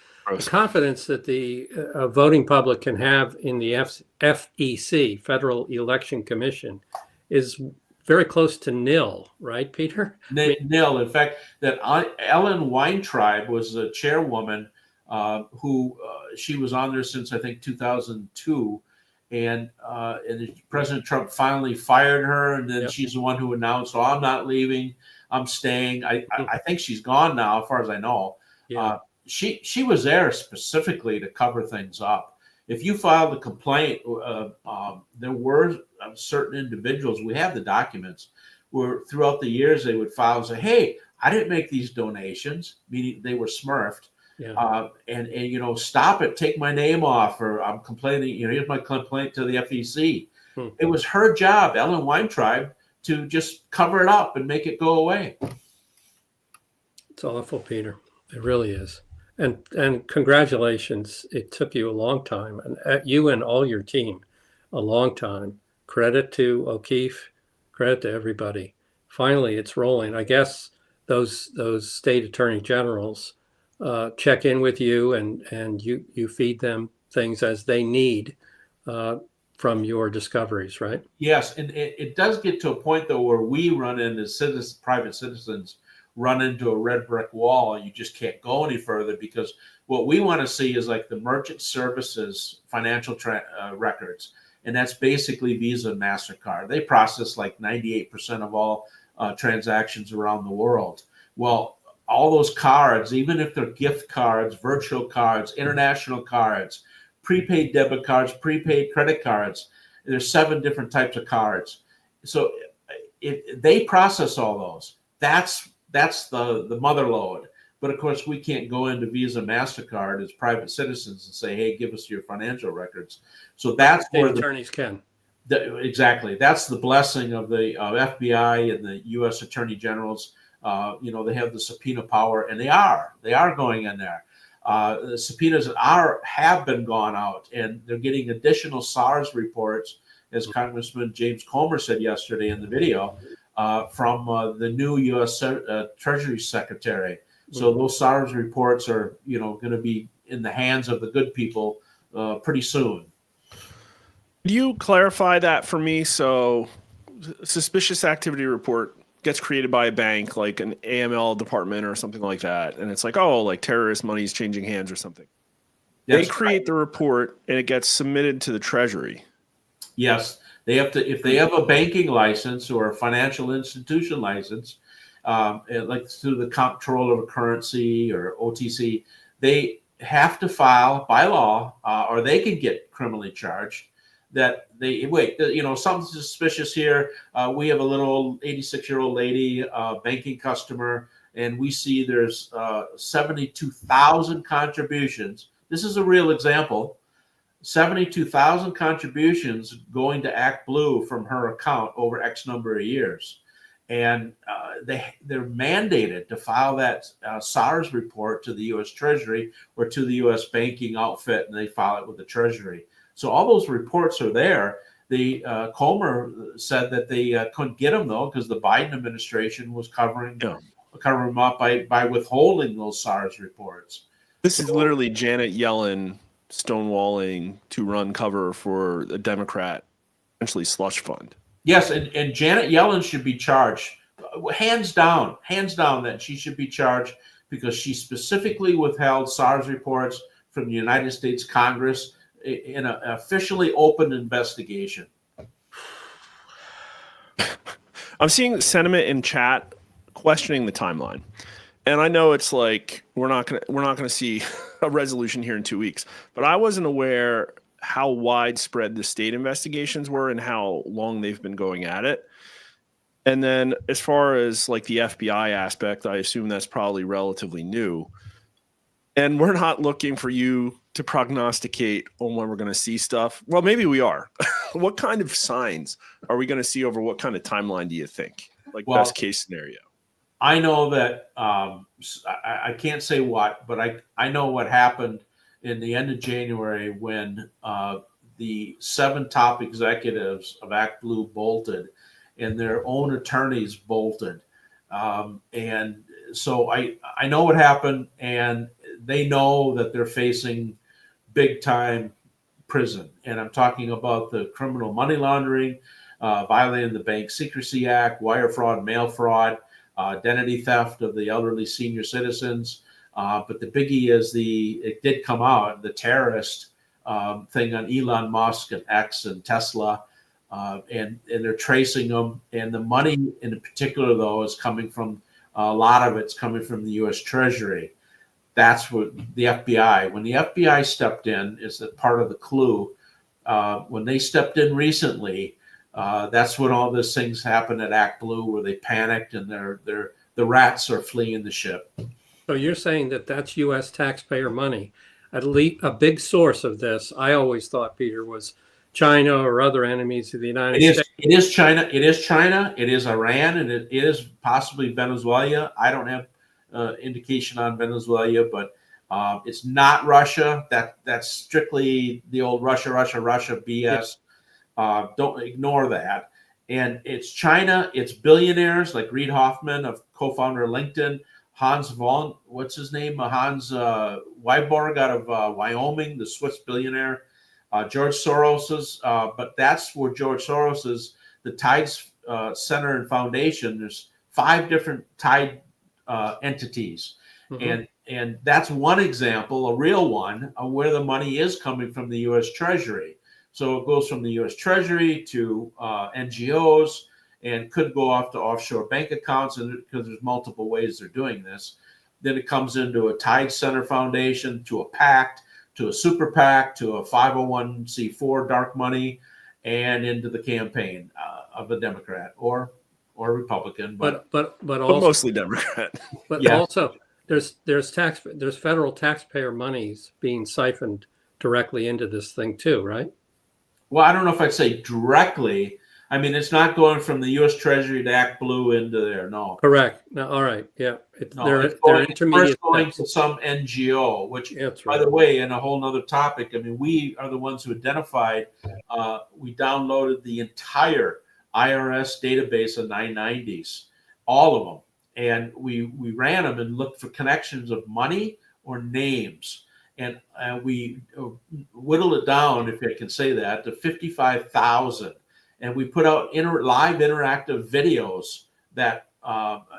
confidence that the voting public can have in the FEC, Federal Election Commission, is very close to nil, right, Peter? Nil. In fact, that Ellen Weintraub was the chairwoman who she was on there since I think 2002, and President Trump finally fired her, and then she's the one who announced, "Oh, I'm not leaving, I'm staying." I think she's gone now, as far as I know. Yeah. She was there specifically to cover things up. If you filed a complaint, there were certain individuals, we have the documents, where throughout the years they would file and say, "Hey, I didn't make these donations," meaning they were smurfed. Yeah. And stop it, take my name off, or I'm complaining, here's my complaint to the FEC. It was her job, Ellen Weintraub, to just cover it up and make it go away. It's awful, Peter. It really is. And congratulations. It took you a long time, and you and all your team, a long time. Credit to O'Keefe, credit to everybody. Finally, it's rolling. I guess those state attorney generals check in with you, and you feed them things as they need from your discoveries, right? Yes, and it does get to a point though where we run into private citizens run into a red brick wall, and you just can't go any further, because what we want to see is like the merchant services financial records, and that's basically Visa and MasterCard. They process like 98% of all transactions around the world. Well, all those cards, even if they're gift cards, virtual cards, international cards, prepaid debit cards, prepaid credit cards, there's 7 different types of cards. So if they process all those, that's the mother load. But of course, we can't go into Visa, MasterCard as private citizens and say, "Hey, give us your financial records." So that's State where attorneys can. Exactly. That's the blessing of the FBI and the U.S. Attorney Generals. They have the subpoena power, and they are going in there. The subpoenas have been gone out, and they're getting additional SARS reports, as Congressman James Comer said yesterday in the video, from the new U.S. Treasury Secretary. So those SARS reports are, going to be in the hands of the good people pretty soon. Could you clarify that for me? So, suspicious activity report gets created by a bank, like an AML department or something like that, and it's like, oh, like terrorist money is changing hands or something. They create the report, and it gets submitted to the Treasury. Yes, they have to. If they have a banking license or a financial institution license, like through the comptroller of currency or OTC, they have to file by law, or they can get criminally charged. That they something suspicious here. We have a little 86-year-old lady, banking customer, and we see there's 72,000 contributions. This is a real example. 72,000 contributions going to ActBlue from her account over X number of years. And they're mandated to file that SARS report to the U.S. Treasury or to the U.S. banking outfit, and they file it with the Treasury. So all those reports are there. The Comer said that they couldn't get them, though, because the Biden administration was covering them up by withholding those SARS reports. This is literally Janet Yellen stonewalling to run cover for a Democrat, essentially slush fund. Yes, and Janet Yellen should be charged, hands down that she should be charged, because she specifically withheld SARS reports from the United States Congress in an officially open investigation. I'm seeing sentiment in chat questioning the timeline. And I know it's like we're not gonna see a resolution here in 2 weeks, but I wasn't aware how widespread the state investigations were and how long they've been going at it. And then as far as like the FBI aspect, I assume that's probably relatively new. And we're not looking for you to prognosticate on when we're going to see stuff. Well, maybe we are. What kind of signs are we going to see over what kind of timeline do you think? Like best case scenario? I know that I can't say what, but I know what happened in the end of January when the 7 top executives of ActBlue bolted and their own attorneys bolted. And so I know what happened, and they know that they're facing big time prison. And I'm talking about the criminal money laundering, violating the Bank Secrecy Act, wire fraud, mail fraud, identity theft of the elderly senior citizens. But the biggie is it did come out, the terrorist thing on Elon Musk and X and Tesla. And they're tracing them. And the money in particular, though, is coming from a lot of it's coming from the U.S. Treasury. That's what the FBI, when the FBI stepped in, is that part of the clue. When they stepped in recently, that's when all these things happened at ActBlue, where they panicked and the rats are fleeing the ship. So you're saying that that's U.S. taxpayer money. At least a big source of this, I always thought, Peter, was China or other enemies of the United States. It is China. It is China. It is Iran, and it is possibly Venezuela. I don't have indication on Venezuela, but it's not Russia. That's strictly the old Russia BS. Don't ignore that. And it's China. It's billionaires like Reid Hoffman, co-founder of LinkedIn, Hans von, what's his name? Hans Weiborg out of Wyoming, the Swiss billionaire. George Soros's, but that's where George Soros's, the Tides Center and Foundation, there's 5 different Tide entities. Mm-hmm. And that's one example, a real one, of where the money is coming from the U.S. Treasury. So it goes from the U.S. Treasury to NGOs and could go off to offshore bank accounts, and because there's multiple ways they're doing this. Then it comes into a Tide Center Foundation, to a PAC, to a super PAC, to a 501c4 dark money, and into the campaign of a Democrat or Republican, but also, mostly Democrat. But also, there's federal taxpayer monies being siphoned directly into this thing too, right? Well, I don't know if I'd say directly. I mean, it's not going from the U.S. Treasury to ActBlue into there. No. Correct. No. All right. Yeah. They're First intermediate. going to some NGO, which, by the way, in a whole nother topic. I mean, we are the ones who identified. We downloaded the entire IRS database of 990s, all of them, and we ran them and looked for connections of money or names, and we whittled it down, if I can say that, to 55,000. And we put out live interactive videos that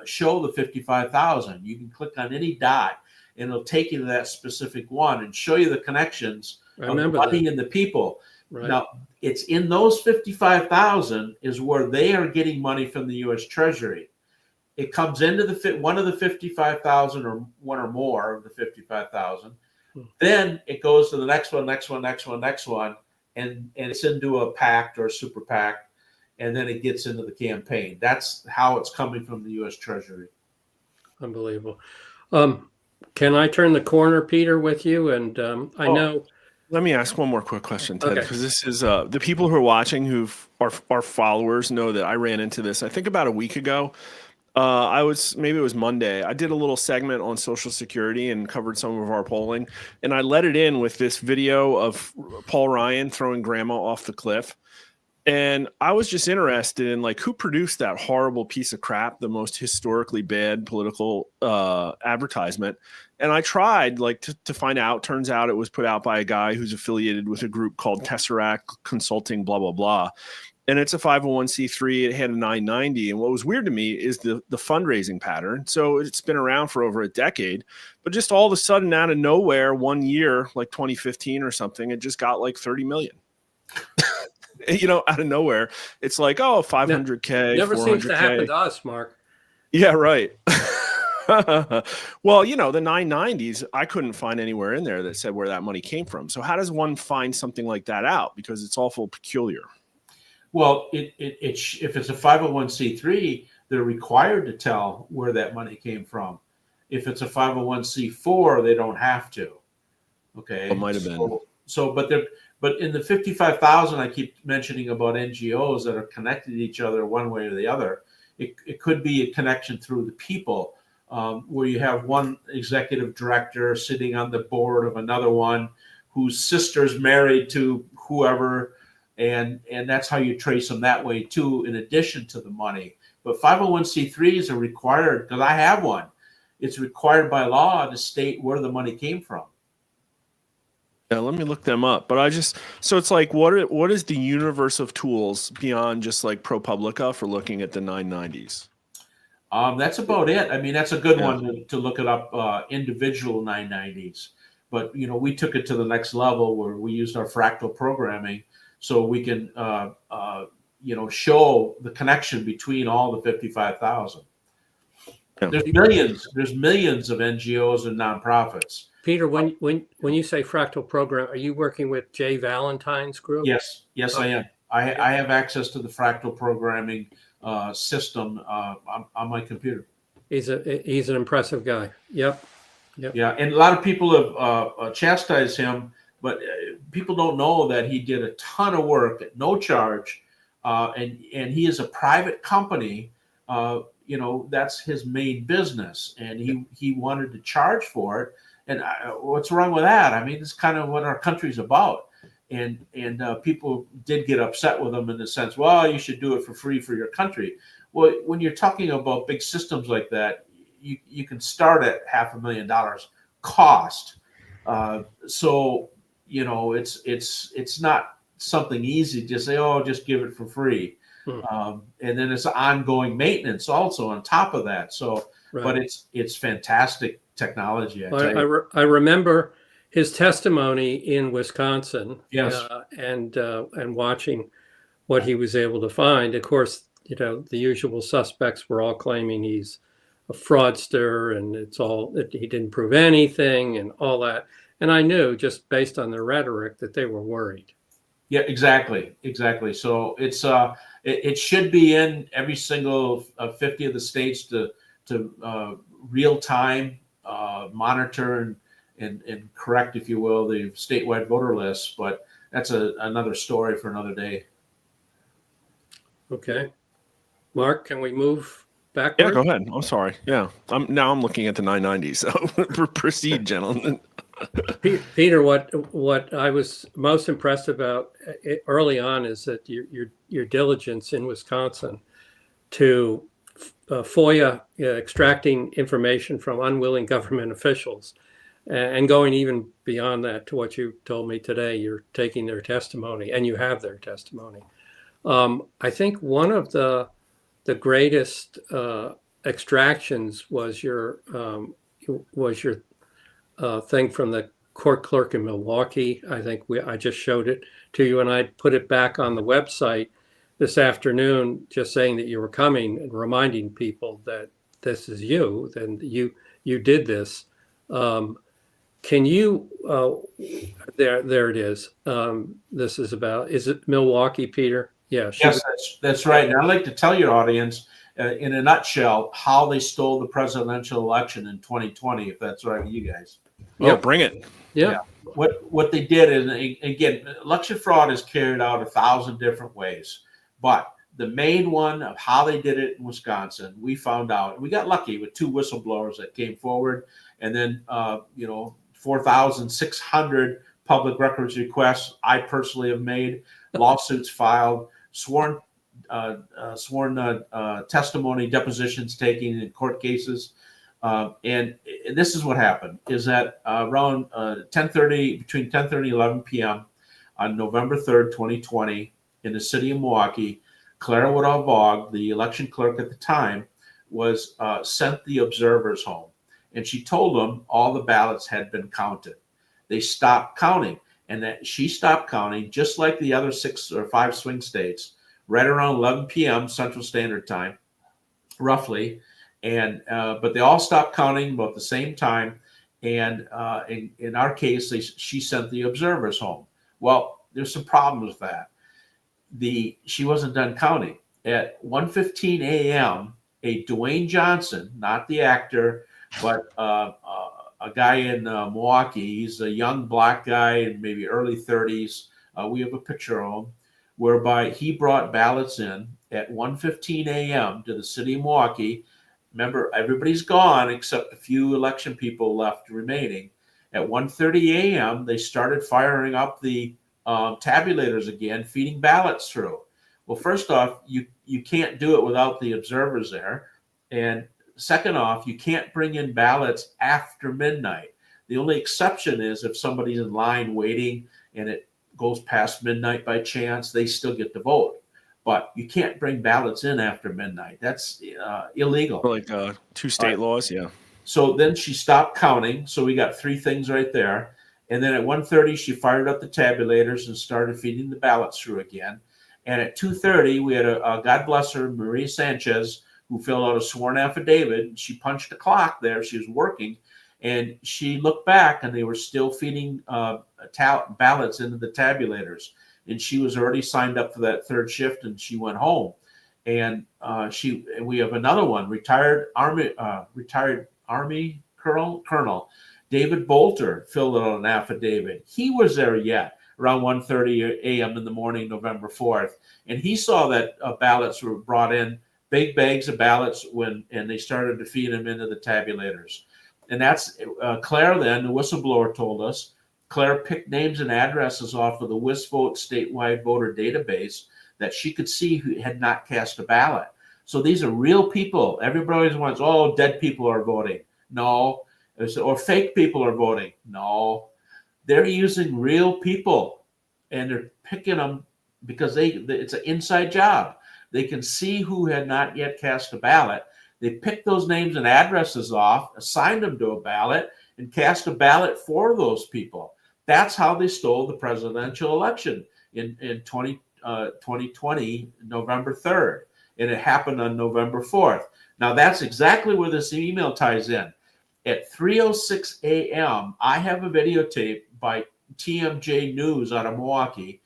show the 55,000. You can click on any dot, and it'll take you to that specific one and show you the connections of the money and the people. Right. Now, it's in those 55,000 is where they are getting money from the U.S. Treasury. It comes into one of the 55,000 or one or more of the 55,000. Then it goes to the next one, and it's into a PAC or a super PAC, and then it gets into the campaign. That's how it's coming from the U.S. Treasury. Unbelievable. Can I turn the corner, Peter, with you? And I know. Let me ask one more quick question, Ted, because this is the people who are watching who are followers know that I ran into this. I think about a week ago. Maybe it was Monday. I did a little segment on Social Security and covered some of our polling, and I let it in with this video of Paul Ryan throwing grandma off the cliff. And I was just interested in who produced that horrible piece of crap, the most historically bad political advertisement. And I tried to find out. Turns out it was put out by a guy who's affiliated with a group called Tesseract Consulting, blah, blah, blah. And it's a 501c3. It had a 990. And what was weird to me is the fundraising pattern. So it's been around for over a decade, but just all of a sudden out of nowhere, one year, like 2015 or something, it just got like 30 million. Out of nowhere. It's like, 500K, Never 400K. seems to happen to us, Mark. Yeah, right. Well, you know, the 990s, I couldn't find anywhere in there that said where that money came from. So how does one find something like that out? Because it's awful peculiar. Well, if it's a 501c3, they're required to tell where that money came from. If it's a 501c4, they don't have to. Okay. It might have been. But in the 55,000 I keep mentioning about NGOs that are connected to each other one way or the other, it could be a connection through the people, where you have one executive director sitting on the board of another one whose sister's married to whoever, and that's how you trace them that way too, in addition to the money. But 501c3s are required, because I have one. It's required by law to state where the money came from. Yeah, let me look them up. But so it's like, what is the universe of tools beyond just like ProPublica for looking at the 990s? That's about it. I mean, that's a good one to look it up, individual 990s. But, you know, we took it to the next level where we used our fractal programming so we can, you know, show the connection between all the 55,000. Yeah. There's millions of NGOs and nonprofits. Peter, when you say fractal program, are you working with Jay Valentine's group? Yes, I am. I have access to the fractal programming system on my computer. He's an impressive guy. Yep. Yeah, and a lot of people have chastised him, but people don't know that he did a ton of work at no charge, and he is a private company. You know, that's his main business, and he wanted to charge for it. And what's wrong with that? I mean, it's kind of what our country's about. And people did get upset with him in the sense, well, you should do it for free for your country. Well, when you're talking about big systems like that, you can start at $500,000 cost. So, you know, it's not something easy to say, oh, just give it for free. And then it's ongoing maintenance also on top of that. So, right. But it's fantastic technology. I remember his testimony in Wisconsin. Yes. And watching what he was able to find. Of course, you know, the usual suspects were all claiming he's a fraudster and he didn't prove anything and all that. And I knew just based on their rhetoric that they were worried. Yeah, exactly. So it should be in every single 50 of the states to real time monitor and correct, if you will, the statewide voter lists. But that's another story for another day. Okay, Mark, can we move back? Yeah, go ahead. I'm sorry. Yeah, I'm looking at the 990s. So proceed, gentlemen. Peter, what I was most impressed about early on is that your diligence in Wisconsin to FOIA extracting information from unwilling government officials and going even beyond that to what you told me today. You're taking their testimony and you have their testimony. I think one of the greatest extractions was your thing from the court clerk in Milwaukee. I think I just showed it to you, and I put it back on the website this afternoon, just saying that you were coming and reminding people that this is you, and you did this. Can you? There it is. This is about. Is it Milwaukee, Peter? Yeah. Yes, that's right. And I'd like to tell your audience, in a nutshell, how they stole the presidential election in 2020, if that's right with you guys. Yeah, bring it. Yeah. What they did is, again, election fraud is carried out 1,000 different ways, but the main one of how they did it in Wisconsin, we found out. We got lucky with 2 whistleblowers that came forward, and then 4,600 public records requests I personally have made, lawsuits filed, sworn testimony, depositions taken in court cases. And this is what happened, is that around between 10:30 and 11 p.m. on November 3rd, 2020, in the city of Milwaukee, Clara Woodall-Vaugh, the election clerk at the time, was sent the observers home. And she told them all the ballots had been counted. They stopped counting, and that she stopped counting, just like the other 6 or 5 swing states, right around 11 p.m. Central Standard Time, roughly. and but they all stopped counting about the same time. And in our case, she sent the observers home. Well, there's some problems with that. She wasn't done counting. At 1:15 a.m., a Dwayne Johnson, not the actor, but a guy in Milwaukee. He's a young black guy in maybe early 30s. We have a picture of him, whereby he brought ballots in at 1:15 a.m. to the city of Milwaukee. Remember, everybody's gone except a few election people left remaining. At 1:30 a.m., they started firing up the tabulators again, feeding ballots through. Well, first off, you can't do it without the observers there. And second off, you can't bring in ballots after midnight. The only exception is if somebody's in line waiting and it goes past midnight by chance, they still get to vote. But you can't bring ballots in after midnight. That's illegal. Like two state laws, yeah. So then she stopped counting. So we got three things right there. And then at 1:30, she fired up the tabulators and started feeding the ballots through again. And at 2:30, we had a God bless her, Maria Sanchez, who filled out a sworn affidavit. She punched the clock there. She was working. And she looked back, and they were still feeding ballots into the tabulators. And she was already signed up for that third shift, and she went home. And we have another one, retired Army Colonel David Bolter filled out an affidavit. He was there yet around 1:30 a.m. in the morning, November 4th, and he saw that ballots were brought in, big bags of ballots, and they started to feed them into the tabulators. And that's Claire. Then the whistleblower told us. Claire picked names and addresses off of the WisVote statewide voter database that she could see who had not cast a ballot. So these are real people. Everybody always wants, oh, dead people are voting. No. Or fake people are voting. No. They're using real people, and they're picking them because it's an inside job. They can see who had not yet cast a ballot. They pick those names and addresses off, assign them to a ballot, and cast a ballot for those people. That's how they stole the presidential election in 2020, November 3rd. And it happened on November 4th. Now, that's exactly where this email ties in. At 3:06 a.m., I have a videotape by TMJ News out of Milwaukee.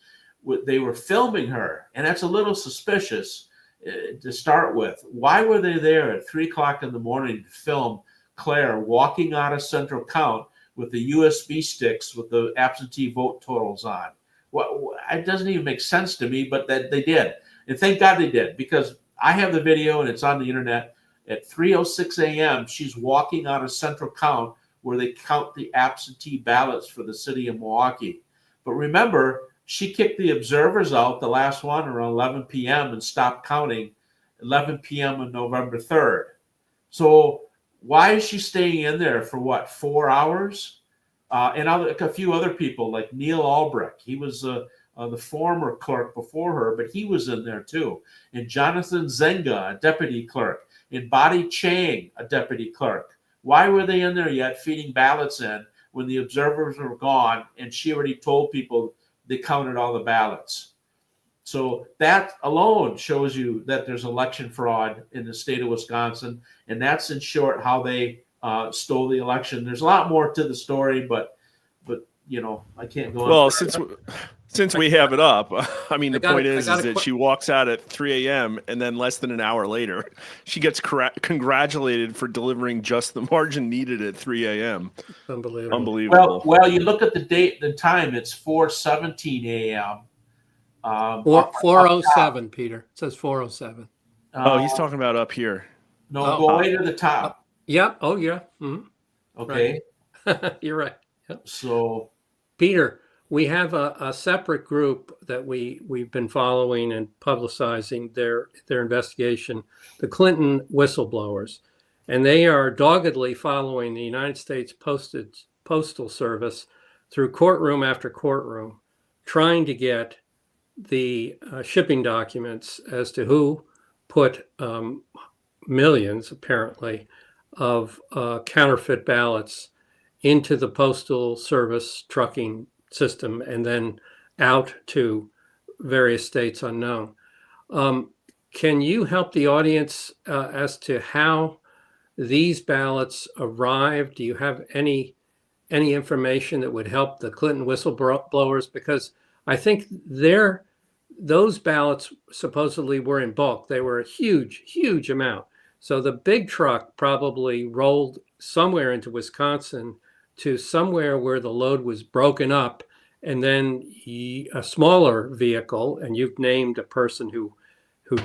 They were filming her, and that's a little suspicious to start with. Why were they there at 3 o'clock in the morning to film Claire walking out of central count with the USB sticks with the absentee vote totals on? Well, it doesn't even make sense to me, but that they did. And thank God they did, because I have the video and it's on the internet. At 3:06 a.m., she's walking out of central count where they count the absentee ballots for the city of Milwaukee. But remember, she kicked the observers out, the last one, around 11 p.m. and stopped counting 11 p.m. on November 3rd. So why is she staying in there for, 4 hours? And a few other people like Neil Albrecht. He was the former clerk before her, but he was in there too. And Jonathan Zenga, a deputy clerk. And Badi Chang, a deputy clerk. Why were they in there yet feeding ballots in when the observers were gone and she already told people they counted all the ballots? So that alone shows you that there's election fraud in the state of Wisconsin. And that's in short how they stole the election. There's a lot more to the story, but I can't go on. Well, since we have it up, I mean, the point is that she walks out at 3 a.m. and then less than an hour later, she gets congratulated for delivering just the margin needed at 3 a.m. Unbelievable. Well, you look at the date, the time. It's 4:17 a.m. 4:07, Peter. It says 4:07. Oh, he's talking about up here. No, go way to the top. Yep. Oh, yeah. Mm-hmm. Okay. Right. You're right. Yep. So, Peter, we have a separate group that we've been following and publicizing their investigation, the Clinton whistleblowers, and they are doggedly following the United States Postal Service through courtroom after courtroom, trying to get the shipping documents as to who put millions, apparently, of counterfeit ballots into the Postal Service trucking system and then out to various states unknown. Can you help the audience as to how these ballots arrived? Do you have any information that would help the Clinton whistleblowers? Because I think those ballots supposedly were in bulk. They were a huge, huge amount. So the big truck probably rolled somewhere into Wisconsin to somewhere where the load was broken up, and then a smaller vehicle, and you've named a person who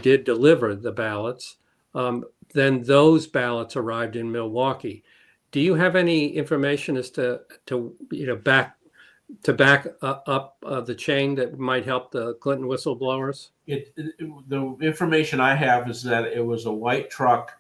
did deliver the ballots, then those ballots arrived in Milwaukee. Do you have any information as to back up the chain that might help the Clinton whistleblowers? The information I have is that it was a white truck,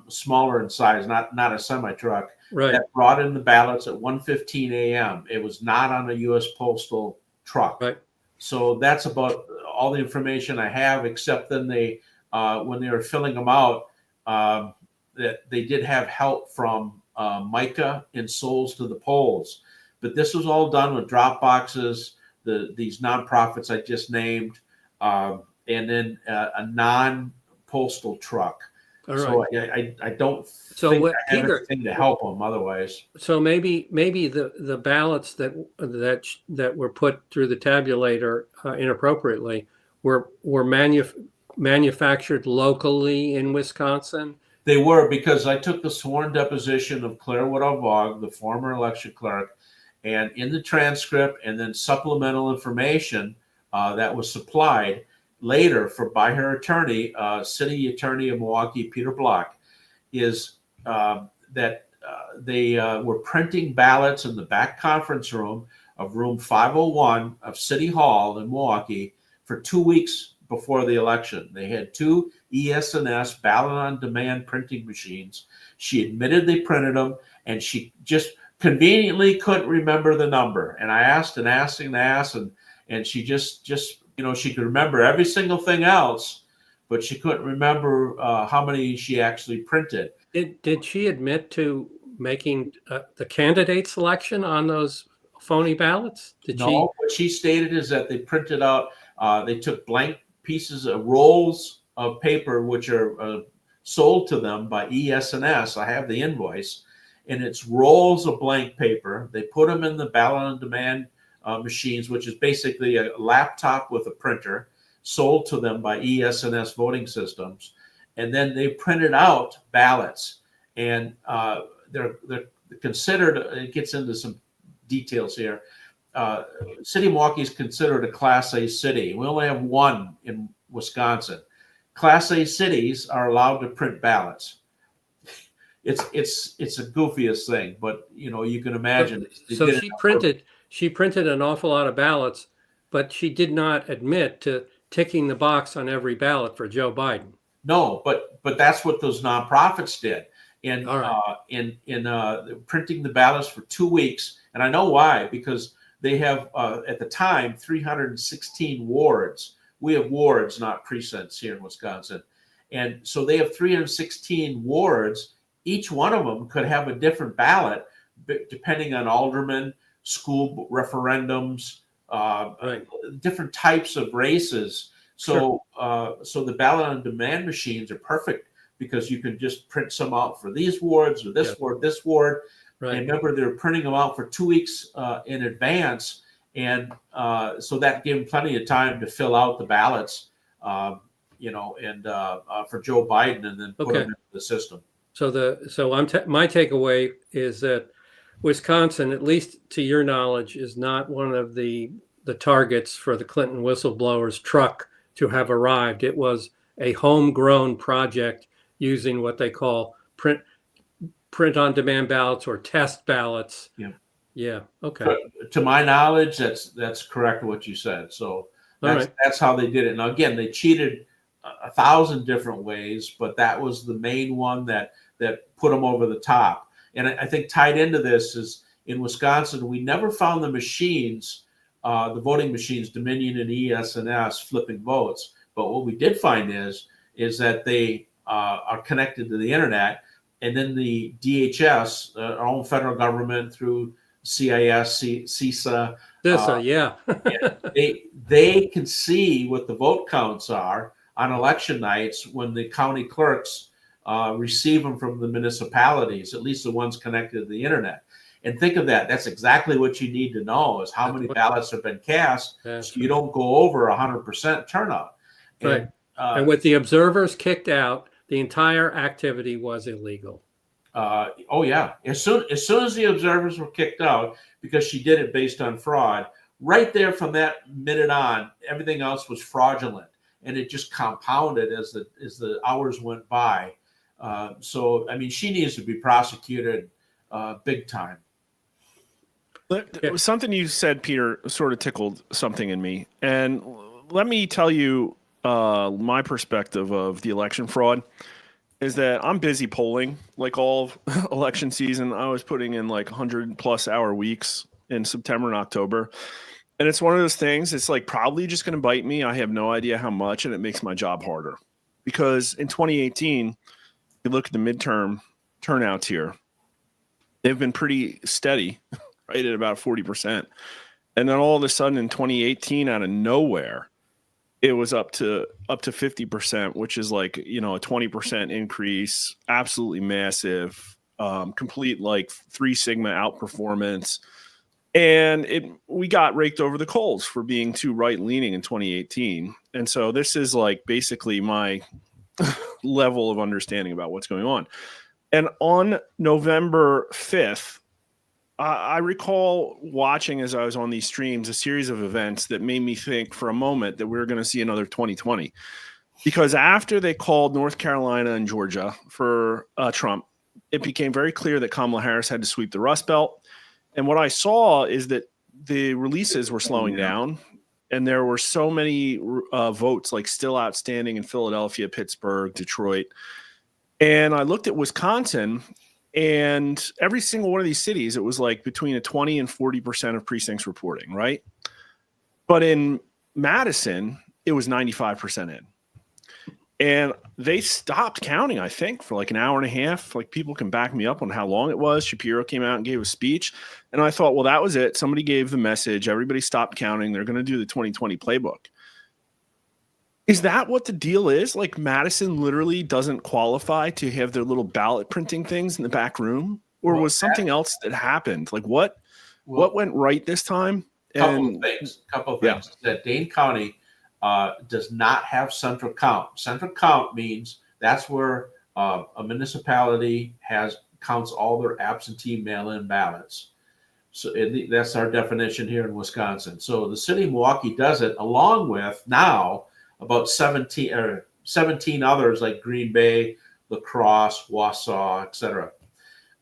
smaller in size, not a semi truck, right, that brought in the ballots at 1:15 a.m. It was not on a U.S. Postal truck. Right. So that's about all the information I have, except then they, when they were filling them out, that they did have help from Micah and Souls to the Polls. But this was all done with drop boxes, these nonprofits I just named, and then a non-postal truck. All so right. I don't So think what, I have Peter, anything to help them otherwise. So maybe the ballots that were put through the tabulator inappropriately were manufactured locally in Wisconsin. They were, because I took the sworn deposition of Claire Woodall-Vaughn, the former election clerk, and in the transcript and then supplemental information that was supplied later by her attorney, city attorney of Milwaukee, Peter Block, is that they were printing ballots in the back conference room of room 501 of City Hall in Milwaukee for 2 weeks before the election. They had 2 ES&S ballot on demand printing machines. She admitted they printed them, and she just conveniently couldn't remember the number. And I asked and asked and asked, and she just she could remember every single thing else, but she couldn't remember how many she actually printed. Did she admit to making the candidate selection on those phony ballots? What she stated is that they printed out, they took blank pieces of rolls of paper, which are sold to them by ES&S. I have the invoice, and it's rolls of blank paper. They put them in the ballot on demand machines, which is basically a laptop with a printer, sold to them by ES&S voting systems. And then they printed out ballots, and they're considered, it gets into some details here. City of Milwaukee is considered a Class A city. We only have one in Wisconsin. Class A cities are allowed to print ballots. It's the goofiest thing, but you can imagine. So she printed an awful lot of ballots, but she did not admit to ticking the box on every ballot for Joe Biden. No, but that's what those nonprofits did. In printing the ballots for 2 weeks, and I know why, because they have at the time 316 wards. We have wards, not precincts here in Wisconsin, and so they have 316 wards. Each one of them could have a different ballot depending on aldermen, school referendums, different types of races. So, so the ballot on demand machines are perfect because you can just print some out for these wards or this ward, this ward. Right. And remember, they're printing them out for 2 weeks in advance, and so that gave them plenty of time to fill out the ballots, for Joe Biden, and then put them into the system. So my takeaway is that Wisconsin, at least to your knowledge, is not one of the targets for the Clinton whistleblowers' truck to have arrived. It was a homegrown project using what they call print on demand ballots or test ballots. Yeah. Okay. But to my knowledge, that's correct what you said. So that's how they did it. Now again, they cheated 1,000 different ways, but that was the main one that put them over the top. And I think tied into this is in Wisconsin, we never found the machines, the voting machines, Dominion and ES&S flipping votes. But what we did find is that they are connected to the internet, and then the DHS, our own federal government through CIS, CISA, they can see what the vote counts are on election nights when the county clerks receive them from the municipalities, at least the ones connected to the internet. And think of that. That's exactly what you need to know is how many ballots have been cast, so you don't go over 100% turnout. Right. And with the observers kicked out, the entire activity was illegal. Oh yeah. As soon as the observers were kicked out, because she did it based on fraud, right there from that minute on, everything else was fraudulent, and it just compounded as the hours went by. So I mean, she needs to be prosecuted big time. Something you said, Peter, sort of tickled something in me, and let me tell you my perspective of the election fraud. Is that I'm busy polling like all election season. I was putting in like 100+ hour weeks in September and October. And it's one of those things, it's like probably just going to bite me. I have no idea how much, and it makes my job harder. Because in 2018, you look at the midterm turnouts here, they've been pretty steady, right at about 40%. And then all of a sudden in 2018, out of nowhere, it was up to 50%, which is like, a 20% increase, absolutely massive, complete like 3 Sigma outperformance. And we got raked over the coals for being too right leaning in 2018. And so this is like basically my level of understanding about what's going on. And on November 5th, I recall watching as I was on these streams a series of events that made me think for a moment that we were going to see another 2020. Because after they called North Carolina and Georgia for Trump, it became very clear that Kamala Harris had to sweep the Rust Belt. And what I saw is that the releases were slowing down, and there were so many votes like still outstanding in Philadelphia, Pittsburgh, Detroit. And I looked at Wisconsin, and every single one of these cities, it was like between a 20 and 40% of precincts reporting, right? But in Madison, it was 95% in. And they stopped counting, I think, for like an hour and a half. Like, people can back me up on how long it was. Shapiro came out and gave a speech. And I thought, well, that was it. Somebody gave the message. Everybody stopped counting. They're going to do the 2020 playbook. Is that what the deal is? Like, Madison literally doesn't qualify to have their little ballot printing things in the back room? Or was something else that happened? Like, what went right this time? Couple of things. That Dane County does not have central count. Central count means that's where a municipality counts all their absentee mail-in ballots. So that's our definition here in Wisconsin. So the city of Milwaukee does it along with now about 17 others like Green Bay, La Crosse, Wausau, etc.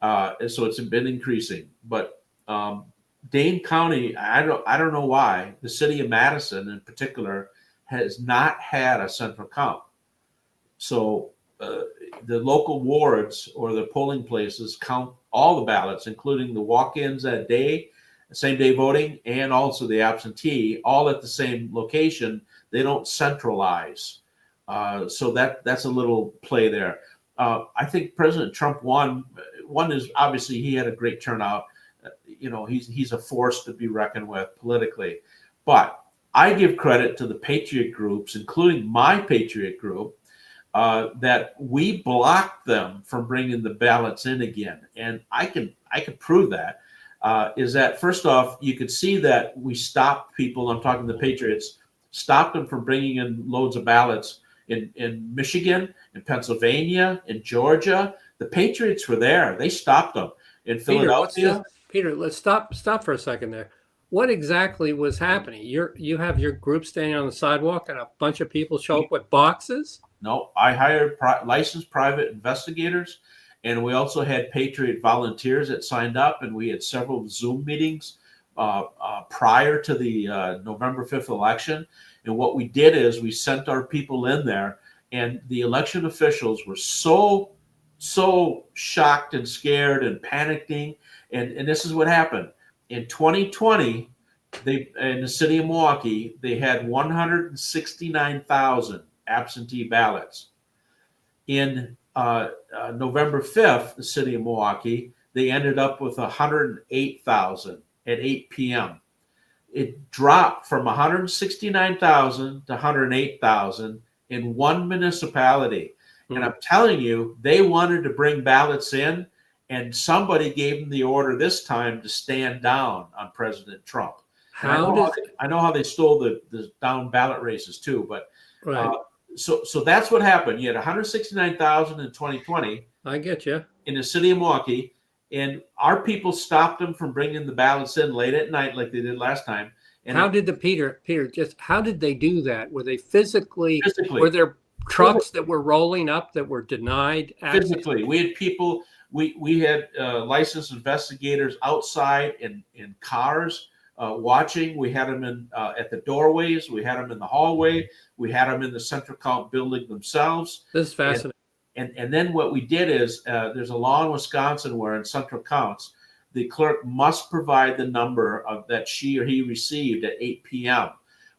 And so it's been increasing. But Dane County, I don't know why the city of Madison in particular has not had a central count. So the local wards or the polling places count all the ballots, including the walk-ins that day, same day voting, and also the absentee, all at the same location. They don't centralize. So that's a little play there. I think President Trump won. One is obviously he had a great turnout. He's a force to be reckoned with politically. But I give credit to the Patriot groups, including my Patriot group, that we blocked them from bringing the ballots in again. And I can prove that. Is that first off, you could see that we stopped people. I'm talking the Patriots, stopped them from bringing in loads of ballots in Michigan, in Pennsylvania, in Georgia. The Patriots were there. They stopped them in Philadelphia. Peter, let's stop for a second there. What exactly was happening? You have your group standing on the sidewalk and a bunch of people show up with boxes? No, I hired licensed private investigators, and we also had Patriot volunteers that signed up, and we had several Zoom meetings prior to the November 5th election. And what we did is we sent our people in there, and the election officials were so shocked and scared and panicking. And this is what happened. In 2020, in the city of Milwaukee, they had 169,000 absentee ballots. In November 5th, the city of Milwaukee, they ended up with 108,000 at 8 p.m. It dropped from 169,000 to 108,000 in one municipality. And I'm telling you, they wanted to bring ballots in, and somebody gave them the order this time to stand down on President Trump. And I know how they stole the down ballot races too, but Right. so that's what happened. You had 169,000 in 2020. I get you. In the city of Milwaukee, and our people stopped them from bringing the ballots in late at night like they did last time. And How did how did they do that? Were they physically were there trucks that were rolling up that were denied access? Physically, we had people, we had licensed investigators outside in cars watching. We had them in at the doorways. We had them in the hallway. We had them in the central count building themselves. This is fascinating. And then what we did is there's a law in Wisconsin where in central counts, the clerk must provide the number of that she or he received at 8 p.m.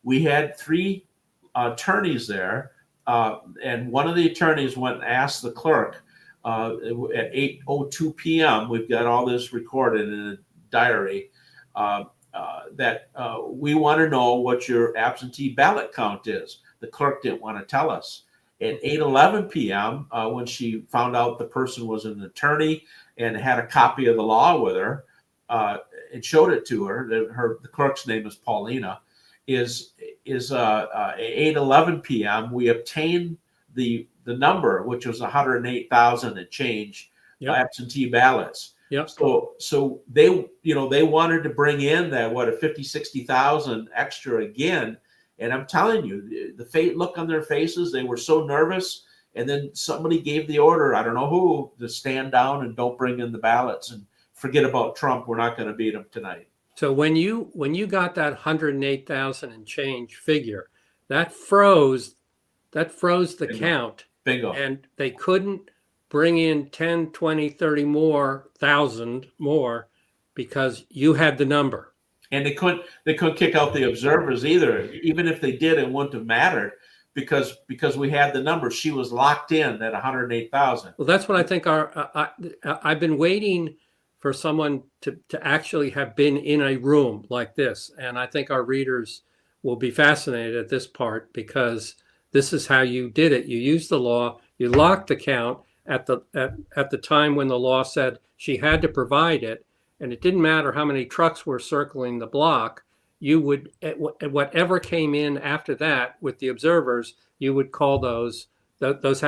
We had 3 attorneys there, and one of the attorneys went and asked the clerk at 8:02 p.m. We've got all this recorded in a diary that we want to know what your absentee ballot count is. The clerk didn't want to tell us. At 8:11 p.m., when she found out the person was an attorney and had a copy of the law with her, and showed it to her. The clerk's name is Paulina. Is 8:11 p.m. We obtained the number, which was 108,000 and change absentee ballots. Yep. So they wanted to bring in that 50,000-60,000 extra again. And I'm telling you, the look on their faces, they were so nervous. And then somebody gave the order, I don't know who, to stand down and don't bring in the ballots and forget about Trump. We're not going to beat him tonight. So when you got that 108,000 and change figure, that froze the count. Bingo. And they couldn't bring in 10, 20, 30 more thousand more because you had the number. And they couldn't kick out the observers either. Even if they did, it wouldn't have mattered because we had the number. She was locked in at 108,000. Well, that's what I think. I've been waiting for someone to actually have been in a room like this, and I think our readers will be fascinated at this part because this is how you did it. You used the law. You locked the count at the time when the law said she had to provide it. And it didn't matter how many trucks were circling the block. You would, whatever came in after that with the observers, you would call those. Those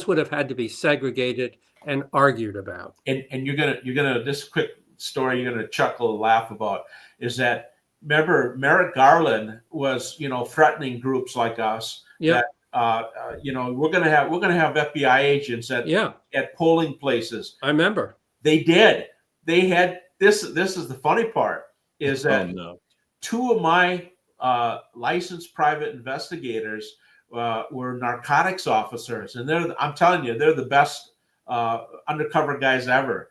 would have had to be segregated and argued about. And you're gonna this quick story you're gonna chuckle and laugh about is that remember Merrick Garland was threatening groups like us. Yeah. That we're gonna have FBI agents at polling places. I remember they did. They had this is the funny part is that 2 of my licensed private investigators were narcotics officers, and I'm telling you, they're the best undercover guys ever.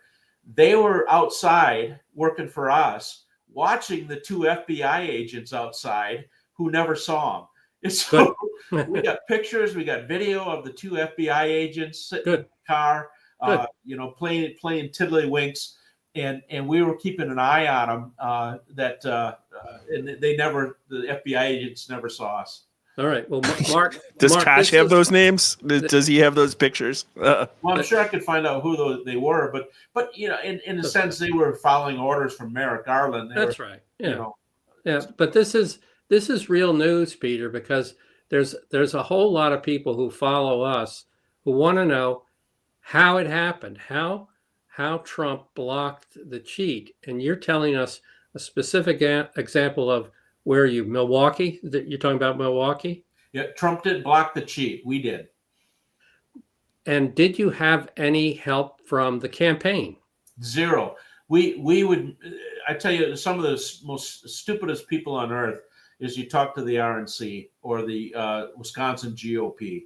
They were outside working for us, watching the 2 FBI agents outside who never saw them. And so we got pictures, we got video of the 2 FBI agents sitting in the car, playing tiddlywinks. And we were keeping an eye on them. And the FBI agents never saw us. All right. Well, Mark, does Cash have those names? Does he have those pictures? Well, I'm sure I could find out who they were, but in a sense, they were following orders from Merrick Garland. That's right. Yeah. Yeah. But this is real news, Peter, because there's a whole lot of people who follow us who want to know how it happened, how Trump blocked the cheat. And you're telling us a specific example of where Milwaukee? You're talking about Milwaukee? Yeah, Trump didn't block the cheat. We did. And did you have any help from the campaign? Zero. We would, I tell you, some of the most stupidest people on earth is you talk to the RNC or the Wisconsin GOP.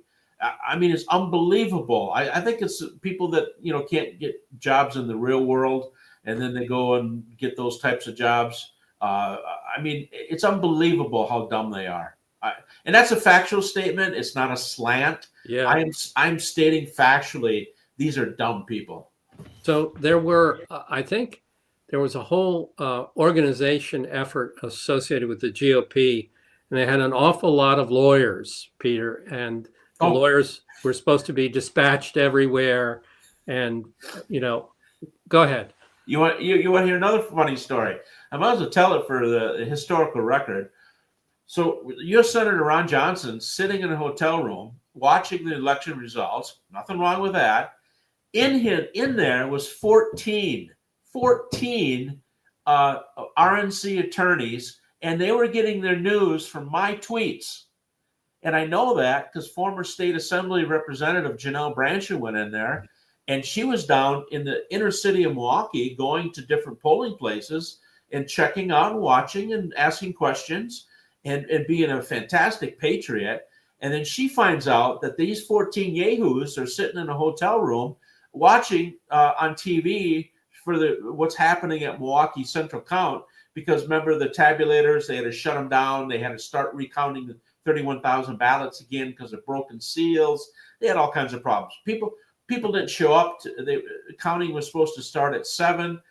I mean, it's unbelievable. I think it's people that, can't get jobs in the real world and then they go and get those types of jobs. I mean, it's unbelievable how dumb they are. And that's a factual statement. It's not a slant. Yeah. I'm stating factually, these are dumb people. So there were, I think there was a whole organization effort associated with the GOP, and they had an awful lot of lawyers, Peter, and The lawyers were supposed to be dispatched everywhere, and go ahead. You want to hear another funny story? I might as well tell it for the historical record. So U.S. Senator Ron Johnson sitting in a hotel room watching the election results. Nothing wrong with that. In there was 14 RNC attorneys, and they were getting their news from my tweets. And I know that because former State Assembly Representative Janelle Branchen went in there, and she was down in the inner city of Milwaukee going to different polling places and checking out and watching and asking questions and being a fantastic patriot. And then she finds out that these 14 yahoos are sitting in a hotel room watching on TV for what's happening at Milwaukee Central Count, because remember the tabulators, they had to shut them down. They had to start recounting the 31,000 ballots again because of broken seals. They had all kinds of problems. People didn't show up. Counting was supposed to start at 7.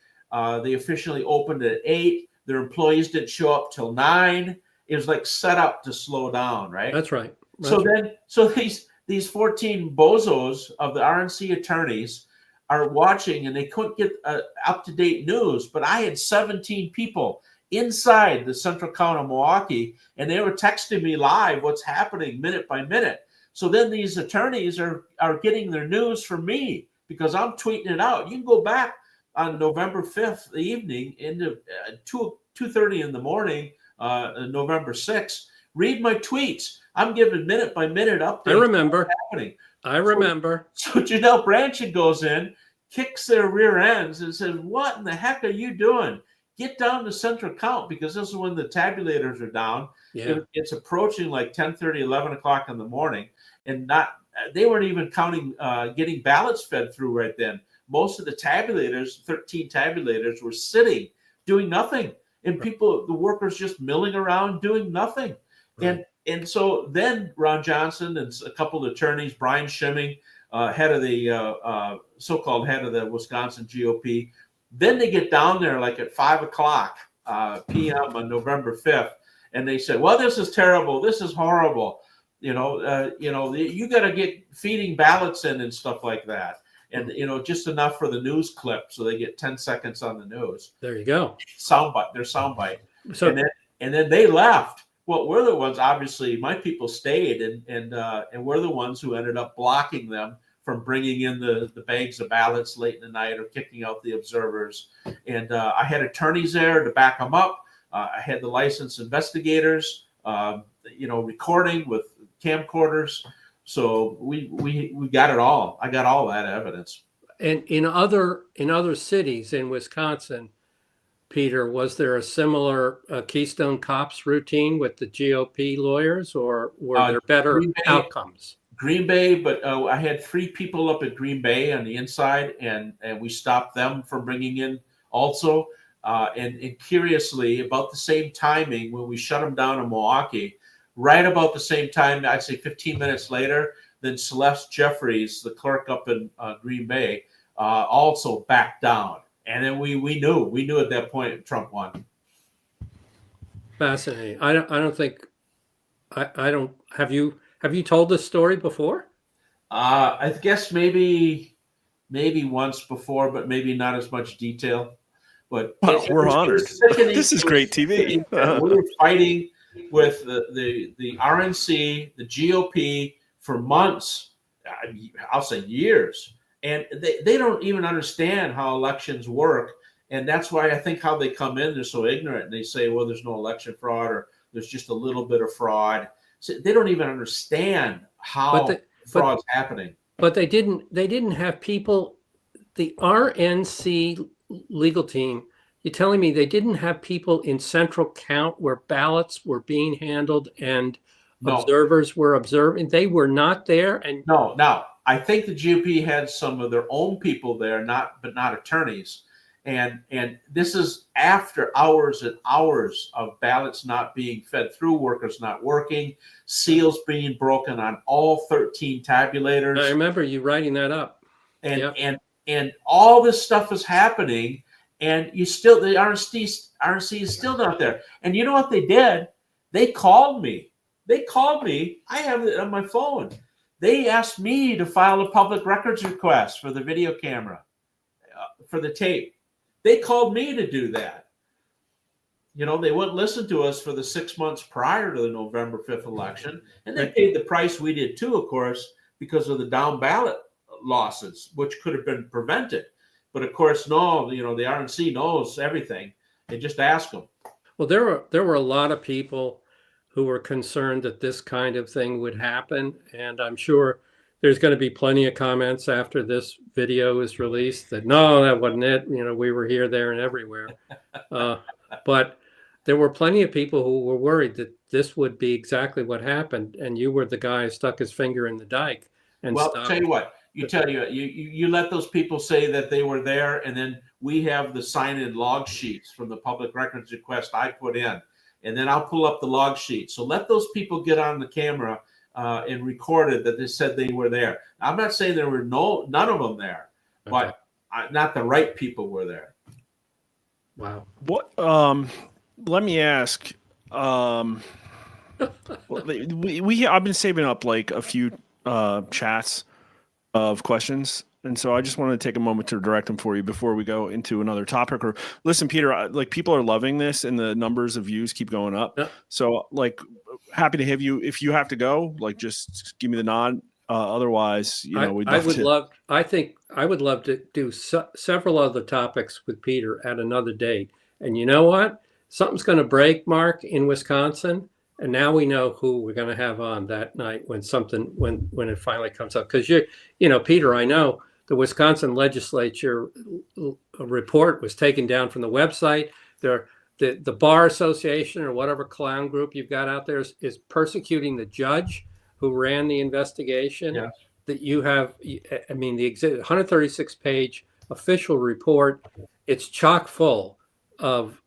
They officially opened at 8. Their employees didn't show up till 9. It was like set up to slow down, right? That's right. So these 14 bozos of the RNC attorneys are watching, and they couldn't get up-to-date news. But I had 17 people inside the Central Count of Milwaukee, and they were texting me live what's happening minute by minute. So then these attorneys are getting their news from me because I'm tweeting it out. You can go back on November 5th, the evening, into 2:30 in the morning, November 6th. Read my tweets. I'm giving minute by minute updates. I remember. What's happening. I remember. So Janelle Branchen goes in, kicks their rear ends, and says, "What in the heck are you doing? Get down to Central Count," because this is when the tabulators are down. Yeah. It's approaching like 10:30, 11 o'clock in the morning, and they weren't even counting, getting ballots fed through right then. Most of the tabulators, 13 tabulators, were sitting, doing nothing, and the workers just milling around doing nothing. Right. And so then Ron Johnson and a couple of attorneys, Brian Schimming, head of the so-called head of the Wisconsin GOP, then they get down there like at 5 o'clock p.m. on November 5th, and they said, "Well, this is terrible. This is horrible. You got to get feeding ballots in and stuff like that." And, just enough for the news clip. So they get 10 seconds on the news. There you go. Their soundbite. So, and then they left. Well, we're the ones, obviously, my people stayed, and we're the ones who ended up blocking them from bringing in the bags of ballots late in the night or kicking out the observers. And I had attorneys there to back them up. I had the licensed investigators, recording with camcorders. So we got it all. I got all that evidence. And in other cities in Wisconsin, Peter, was there a similar Keystone Cops routine with the GOP lawyers, or were there better outcomes? Green Bay, but I had 3 people up at Green Bay on the inside, and we stopped them from bringing in also. And curiously, about the same timing when we shut them down in Milwaukee, right about the same time, I'd say 15 minutes later, then Celeste Jeffries, the clerk up in Green Bay, also backed down. And then we knew at that point Trump won. Fascinating. I don't think have you told this story before? I guess maybe once before, but maybe not as much detail. But we're honored. This is great TV. We were fighting with the RNC, the GOP for months. I'll say years. And they don't even understand how elections work. And that's why I think how they come in, they're so ignorant. And they say, well, there's no election fraud, or there's just a little bit of fraud. So they don't even understand how fraud's happening. But they didn't have people, the RNC legal team, you're telling me they didn't have people in Central Count where ballots were being handled and observers were observing? They were not there? And No. I think the GOP had some of their own people there, but not attorneys. And this is after hours and hours of ballots not being fed through, workers not working, seals being broken on all 13 tabulators. I remember you writing that up. And all this stuff is happening, and the RNC is still not there. And you know what they did? They called me. I have it on my phone. They asked me to file a public records request for the video camera, for the tape. They called me to do that. You know, they wouldn't listen to us for the 6 months prior to the November 5th election. And they paid the price we did too, of course, because of the down ballot losses, which could have been prevented. But of course, no, you know, the RNC knows everything. They just ask them. Well, there were a lot of people who were concerned that this kind of thing would happen. And I'm sure there's going to be plenty of comments after this video is released that, no, that wasn't it. You know, we were here, there, and everywhere. But there were plenty of people who were worried that this would be exactly what happened. And you were the guy who stuck his finger in the dike. And well, stopped. tell you what, you let those people say that they were there, and then we have the sign-in log sheets from the public records request I put in, and then I'll pull up the log sheet. So let those people get on the camera and record it that they said they were there. I'm not saying there were none of them there, but not the right people were there. Wow. What? Let me ask. I've been saving up like a few chats of questions, and so I just wanted to take a moment to direct them for you before we go into another topic. Or listen, Peter, like people are loving this, and the numbers of views keep going up. Yeah. So, like, happy to have you. If you have to go, like, just give me the nod. Otherwise, you know, I think I would love to do several other topics with Peter at another date. And you know what? Something's going to break, Mark, in Wisconsin. And now we know who we're going to have on that night when it finally comes up. Because you know, Peter, I know the Wisconsin legislature report was taken down from the website. The Bar Association or whatever clown group you've got out there is persecuting the judge who ran the investigation. Yeah. That you have, I mean, the 136-page official report, it's chock full of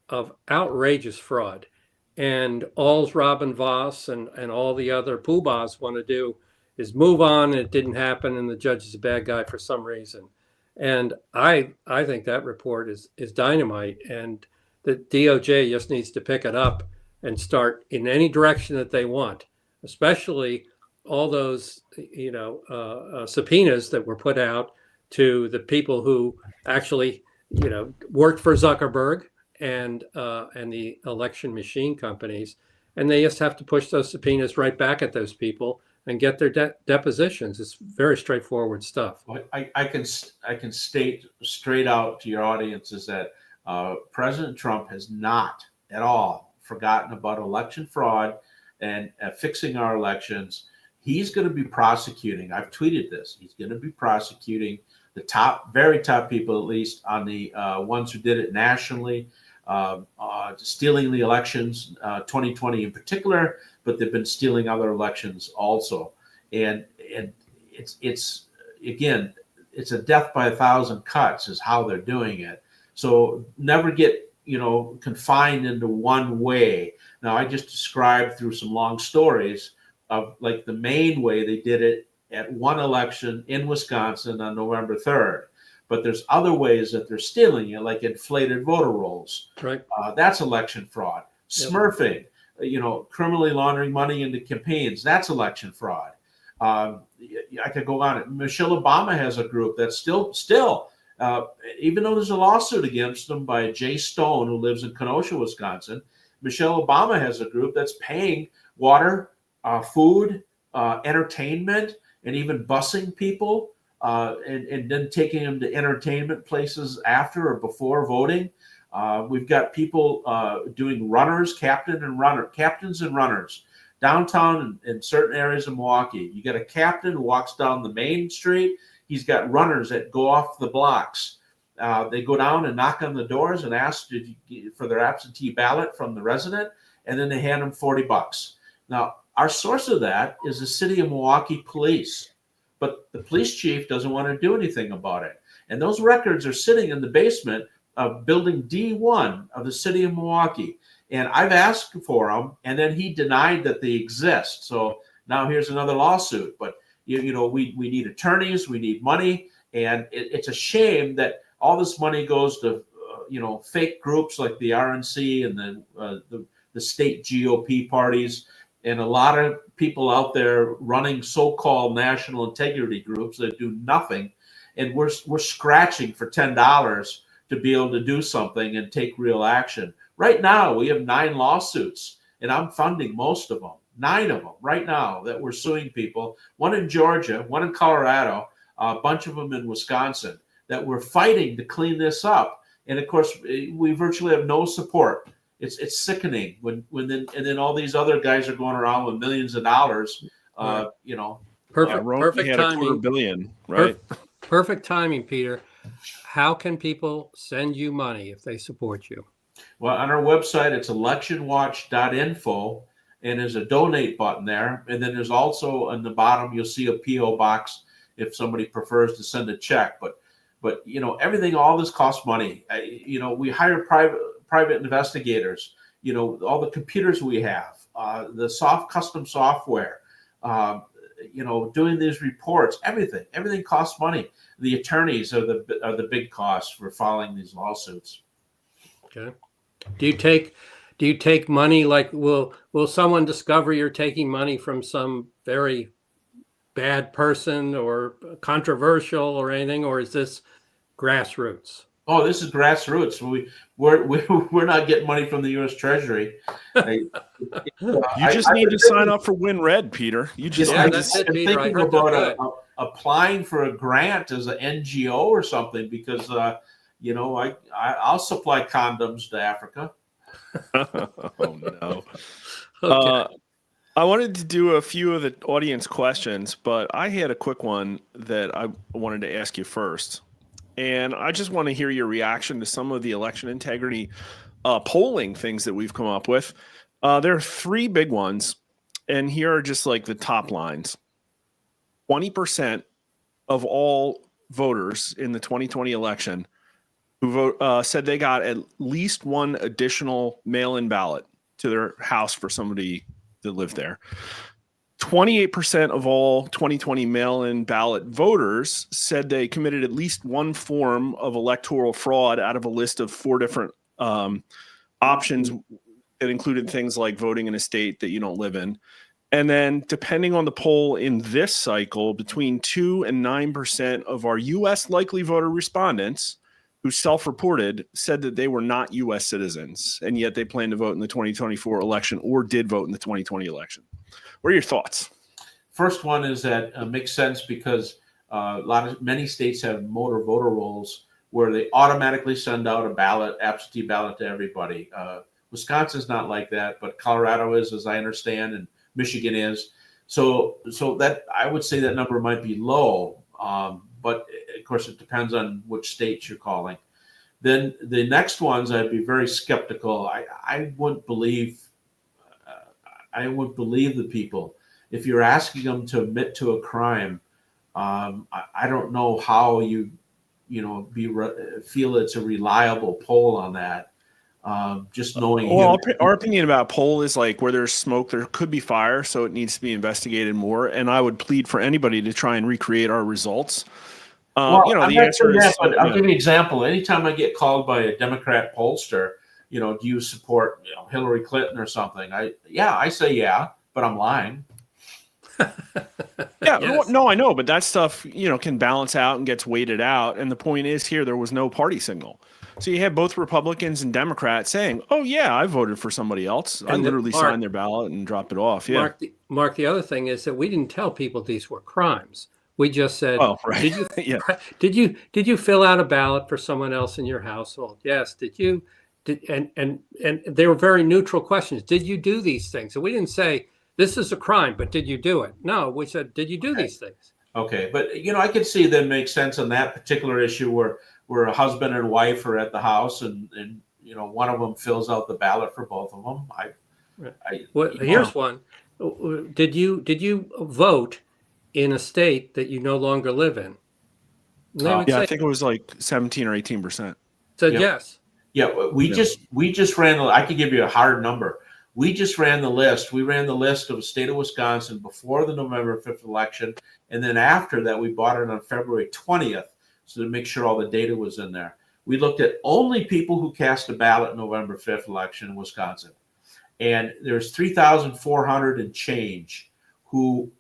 outrageous fraud. And all's Robin Voss and all the other poobahs want to do is move on. And it didn't happen, and the judge is a bad guy for some reason. And I think that report is dynamite, and the DOJ just needs to pick it up and start in any direction that they want, especially all those subpoenas that were put out to the people who actually worked for Zuckerberg and the election machine companies, and they just have to push those subpoenas right back at those people and get their depositions. It's very straightforward stuff. Well, I can state straight out to your audience is that President Trump has not at all forgotten about election fraud and fixing our elections. He's going to be prosecuting. I've tweeted this. He's going to be prosecuting the very top people, at least on the ones who did it nationally. Stealing the elections, 2020 in particular, but they've been stealing other elections also. And it's again, it's a death by 1,000 cuts is how they're doing it. So never get confined into one way. Now I just described through some long stories of like the main way they did it at one election in Wisconsin on November 3rd. But there's other ways that they're stealing it, like inflated voter rolls. Right. That's election fraud. Smurfing, criminally laundering money into campaigns. That's election fraud. I could go on. Michelle Obama has a group that's still, even though there's a lawsuit against them by Jay Stone, who lives in Kenosha, Wisconsin, Michelle Obama has a group that's paying water, food, entertainment, and even busing people. And then taking them to entertainment places after or before voting. We've got people doing captains and runners downtown in certain areas of Milwaukee. You got a captain who walks down the main street. He's got runners that go off the blocks. They go down and knock on the doors and ask for their absentee ballot from the resident, and then they hand them $40. Now, our source of that is the city of Milwaukee police. But the police chief doesn't want to do anything about it. And those records are sitting in the basement of building D1 of the city of Milwaukee. And I've asked for them, and then he denied that they exist. So now here's another lawsuit. But, we need attorneys, we need money. And it's a shame that all this money goes to, fake groups like the RNC and the state GOP parties. and a lot of people out there running so-called national integrity groups that do nothing, and we're scratching for $10 to be able to do something and take real action. Right now, we have 9 lawsuits, and I'm funding most of them. 9 of them right now that we're suing people. One in Georgia, one in Colorado, a bunch of them in Wisconsin, that we're fighting to clean this up. And of course, we virtually have no support. It's sickening when then all these other guys are going around with millions of dollars. You know, Perfect had timing. $250 million, right? Perfect timing, Peter. How can people send you money if they support you? Well, on our website, it's electionwatch.info, and there's a donate button there. And then there's also on the bottom, you'll see a P.O. box if somebody prefers to send a check. But you know, everything, all this costs money. You know, we hire private investigators. You know, all the computers we have, the custom software. You know, doing these reports, everything costs money. The attorneys are the big cost for filing these lawsuits. Okay. Do you take money, like will someone discover you're taking money from some very bad person or controversial or anything, or is this grassroots? Oh, this is grassroots. We're not getting money from the U.S. Treasury. You just need to sign up for WinRed, Peter. You just I'm thinking about applying for a grant as an NGO or something, because you know, I'll supply condoms to Africa. Oh no. Okay. I wanted to do a few of the audience questions, but I had a quick one that I wanted to ask you first. And I just want to hear your reaction to some of the election integrity polling things that we've come up with. There are 3 big ones, and here are just like the top lines. 20% of all voters in the 2020 election who said they got at least one additional mail-in ballot to their house for somebody that lived there. 28% of all 2020 mail-in ballot voters said they committed at least one form of electoral fraud out of a list of 4 different options that included things like voting in a state that you don't live in. And then depending on the poll in this cycle, between 2 and 9% of our U.S. likely voter respondents who self-reported said that they were not U.S. citizens, and yet they plan to vote in the 2024 election or did vote in the 2020 election. What are your thoughts? First one is that makes sense because many states have motor voter rolls where they automatically send out a absentee ballot to everybody. Wisconsin's not like that, but Colorado is, as I understand, and Michigan is. So that I would say that number might be low, but of course it depends on which state you're calling. Then the next ones, I'd be very skeptical. I wouldn't believe. I would believe the people. If you're asking them to admit to a crime, I don't know how you feel it's a reliable poll on that. Just knowing. Well, our opinion about poll is like where there's smoke, there could be fire, so it needs to be investigated more. And I would plead for anybody to try and recreate our results. Well, you know, the answer is. But I'll give you an example. Anytime I get called by a Democrat pollster, you know, do you support Hillary Clinton or something? I say yeah, but I'm lying. Yeah, yes. No, I know, but that stuff, you know, can balance out and gets weighted out. And the point is here, there was no party signal. So you had both Republicans and Democrats saying, oh, yeah, I voted for somebody else. And I literally signed their ballot and dropped it off. Yeah. Mark, the other thing is that we didn't tell people these were crimes. We just said, oh, right. Did you fill out a ballot for someone else in your household? Yes. Did you? And they were very neutral questions. Did you do these things? So we didn't say this is a crime, but did you do it? No, we said, did you do these things? Okay, but you know, I could see that makes sense on that particular issue where a husband and wife are at the house and you know, one of them fills out the ballot for both of them. Here's one. Did you vote in a state that you no longer live in? I think it was like 17 or 18%. Said yes. Yeah, we just ran. I could give you a hard number. We just ran the list. We ran the list of the state of Wisconsin before the November 5th election, and then after that, we bought it on February 20th, so to make sure all the data was in there. We looked at only people who cast a ballot in November 5th election in Wisconsin, and there's 3,400 and change who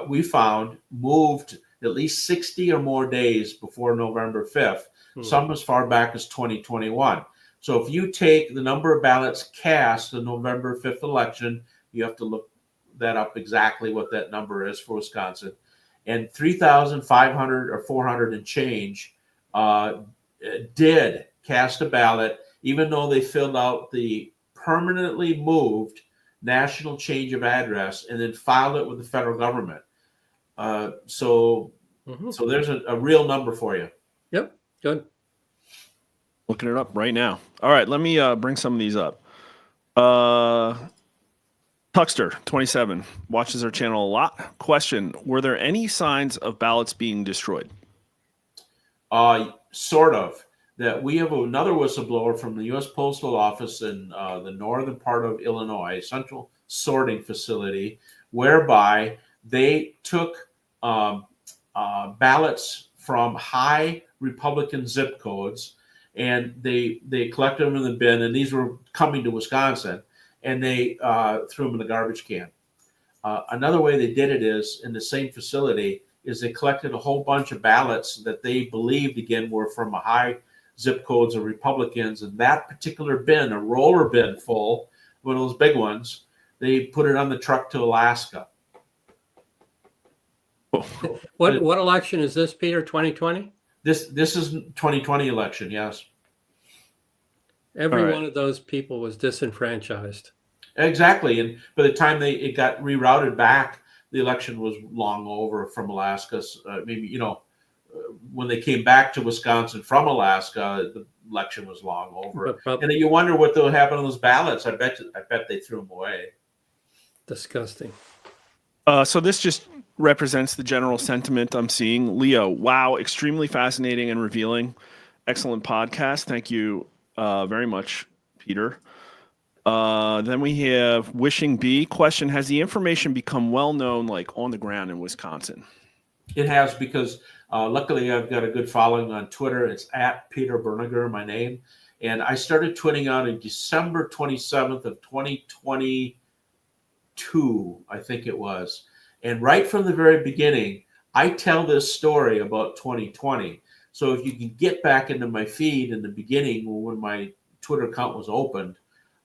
we found moved at least 60 or more days before November 5th, some as far back as 2021. So if you take the number of ballots cast in November 5th election, you have to look that up exactly what that number is for Wisconsin. And 3,500 or 400 and change did cast a ballot, even though they filled out the permanently moved national change of address and then filed it with the federal government. So there's a real number for you. Yep, good. Looking it up right now. All right, let me bring some of these up. Tuxter, 27, watches our channel a lot. Question, were there any signs of ballots being destroyed? Sort of. That we have another whistleblower from the U.S. Postal Office in the northern part of Illinois, central sorting facility, whereby they took ballots from high Republican zip codes, and they collected them in the bin, and these were coming to Wisconsin, and they threw them in the garbage can. Another way they did it is, in the same facility, is they collected a whole bunch of ballots that they believed, again, were from a high zip codes of Republicans, and that particular bin, a roller bin full, one of those big ones, they put it on the truck to Alaska. What election is this, Peter? 2020? This is 2020 election, yes. Every one of those people was disenfranchised. Exactly, and by the time it got rerouted back, the election was long over from Alaska. Maybe, when they came back to Wisconsin from Alaska, the election was long over. And then you wonder what will happen to those ballots. I bet they threw them away. Disgusting. So this just represents the general sentiment I'm seeing. Leo, wow, extremely fascinating and revealing. Excellent podcast. Thank you very much, Peter. Then we have Wishing B. Question, has the information become well known, like on the ground in Wisconsin? It has, because luckily I've got a good following on Twitter. It's at Peter Berniger, my name. And I started tweeting out in December 27th of 2022, I think it was. And right from the very beginning, I tell this story about 2020. So if you can get back into my feed in the beginning when my Twitter account was opened,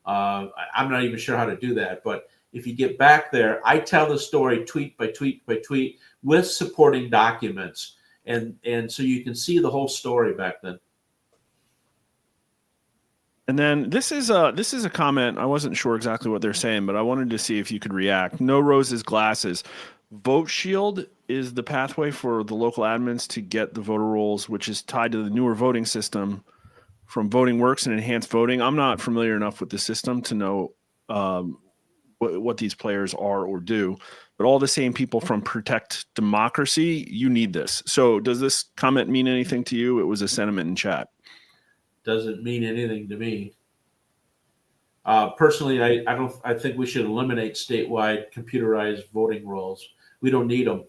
I'm not even sure how to do that. But if you get back there, I tell the story tweet by tweet by tweet with supporting documents. And so you can see the whole story back then. And then this is a comment. I wasn't sure exactly what they're saying, but I wanted to see if you could react. No Roses Glasses. Vote Shield is the pathway for the local admins to get the voter rolls, which is tied to the newer voting system from Voting Works and Enhanced Voting. I'm not familiar enough with the system to know what these players are or do, but all the same people from Protect Democracy, you need this. So does this comment mean anything to you? It was a sentiment in chat. Doesn't mean anything to me. Personally, I think we should eliminate statewide computerized voting rolls. We don't need them.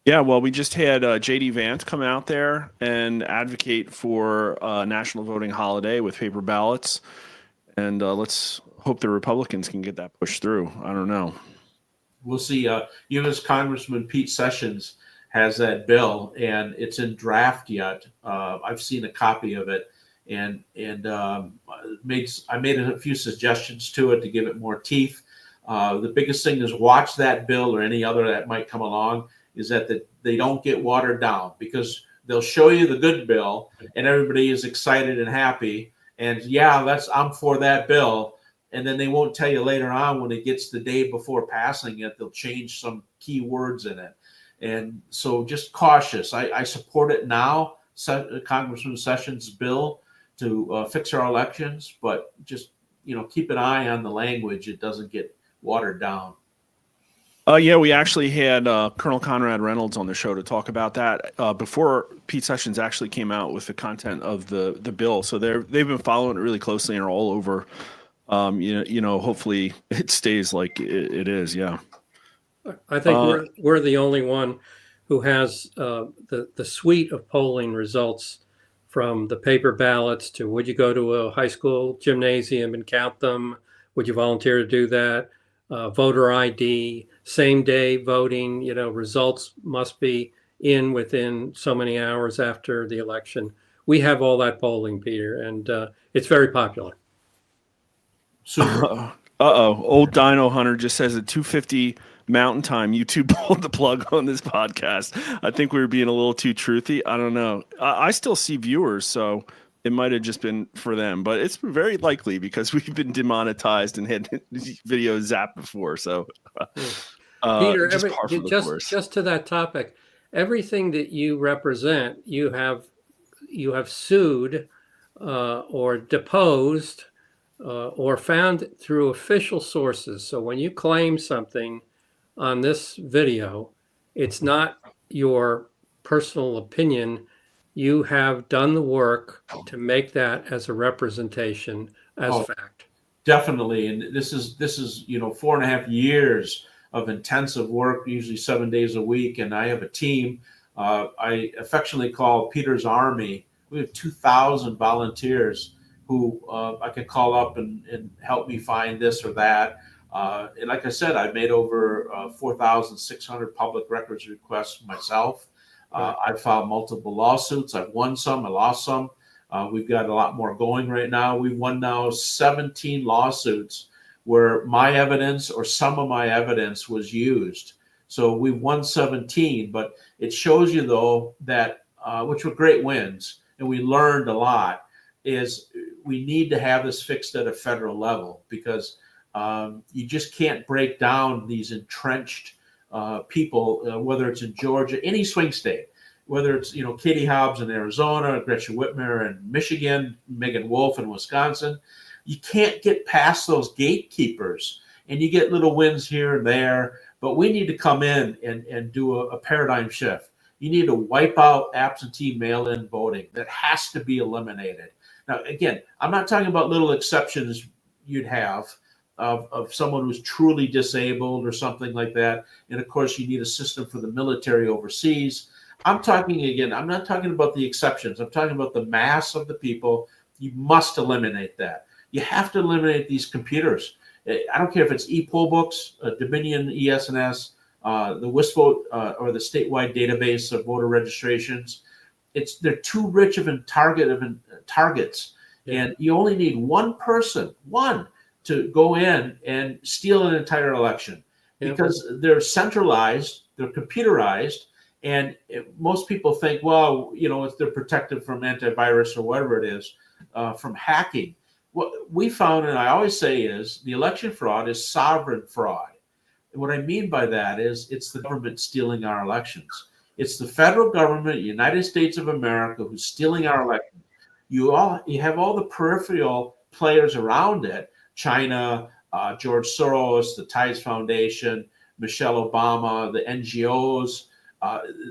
Yeah, well, we just had J.D. Vance come out there and advocate for a national voting holiday with paper ballots. And let's hope the Republicans can get that pushed through. I don't know. We'll see. U.S. Congressman Pete Sessions has that bill, and it's in draft yet. I've seen a copy of it, and I made a few suggestions to it to give it more teeth. The biggest thing is watch that bill or any other that might come along is that they don't get watered down, because they'll show you the good bill and everybody is excited and happy. And yeah, I'm for that bill. And then they won't tell you later on when it gets the day before passing it, they'll change some key words in it. And so just cautious. I support it now, Congressman Sessions' bill to fix our elections, but just, keep an eye on the language. It doesn't get watered down. Yeah, we actually had Colonel Conrad Reynolds on the show to talk about that before Pete Sessions actually came out with the content of the bill. So they've been following it really closely and are all over. Hopefully it stays like it is. Yeah. I think we're the only one who has the suite of polling results, from the paper ballots to would you go to a high school gymnasium and count them? Would you volunteer to do that? Voter ID, same day voting, results must be in within so many hours after the election. We have all that polling, Peter, and it's very popular. Old Dino Hunter just says at 2:50 Mountain Time, YouTube pulled the plug on this podcast. I think we were being a little too truthy. I don't know. I still see viewers, so it might have just been for them, but it's very likely because we've been demonetized and had videos zapped before. So, Peter, just to that topic, everything that you represent, you have sued or deposed or found through official sources. So when you claim something on this video, it's not your personal opinion. You have done the work to make that as a representation as fact. Definitely. And this is 4.5 years of intensive work, usually 7 days a week. And I have a team I affectionately call Peter's Army. We have 2,000 volunteers who I can call up and help me find this or that. And like I said, I've made over 4,600 public records requests myself. I've filed multiple lawsuits. I've won some, I lost some. We've got a lot more going right now. We've won now 17 lawsuits where my evidence or some of my evidence was used. So we've won 17, but it shows you though that, which were great wins, and we learned a lot, is we need to have this fixed at a federal level because you just can't break down these entrenched people, whether it's in Georgia, any swing state, whether it's, Katie Hobbs in Arizona, Gretchen Whitmer in Michigan, Megan Wolf in Wisconsin. You can't get past those gatekeepers, and you get little wins here and there, but we need to come in and do a paradigm shift. You need to wipe out absentee mail-in voting. That has to be eliminated. Now, again, I'm not talking about little exceptions you'd have of someone who's truly disabled or something like that. And of course, you need a system for the military overseas. I'm not talking about the exceptions. I'm talking about the mass of the people. You must eliminate that. You have to eliminate these computers. I don't care if it's e-poll books, Dominion ES&S, the WISVote or the statewide database of voter registrations. They're too rich of targets. Yeah. And you only need one person, to go in and steal an entire election because they're centralized, they're computerized, and most people think, well, if they're protected from antivirus or whatever it is, from hacking. What we found, and I always say, is the election fraud is sovereign fraud. And what I mean by that is it's the government stealing our elections. It's the federal government, United States of America, who's stealing our elections. You have all the peripheral players around it, China, George Soros, the Tides Foundation, Michelle Obama, the NGOs.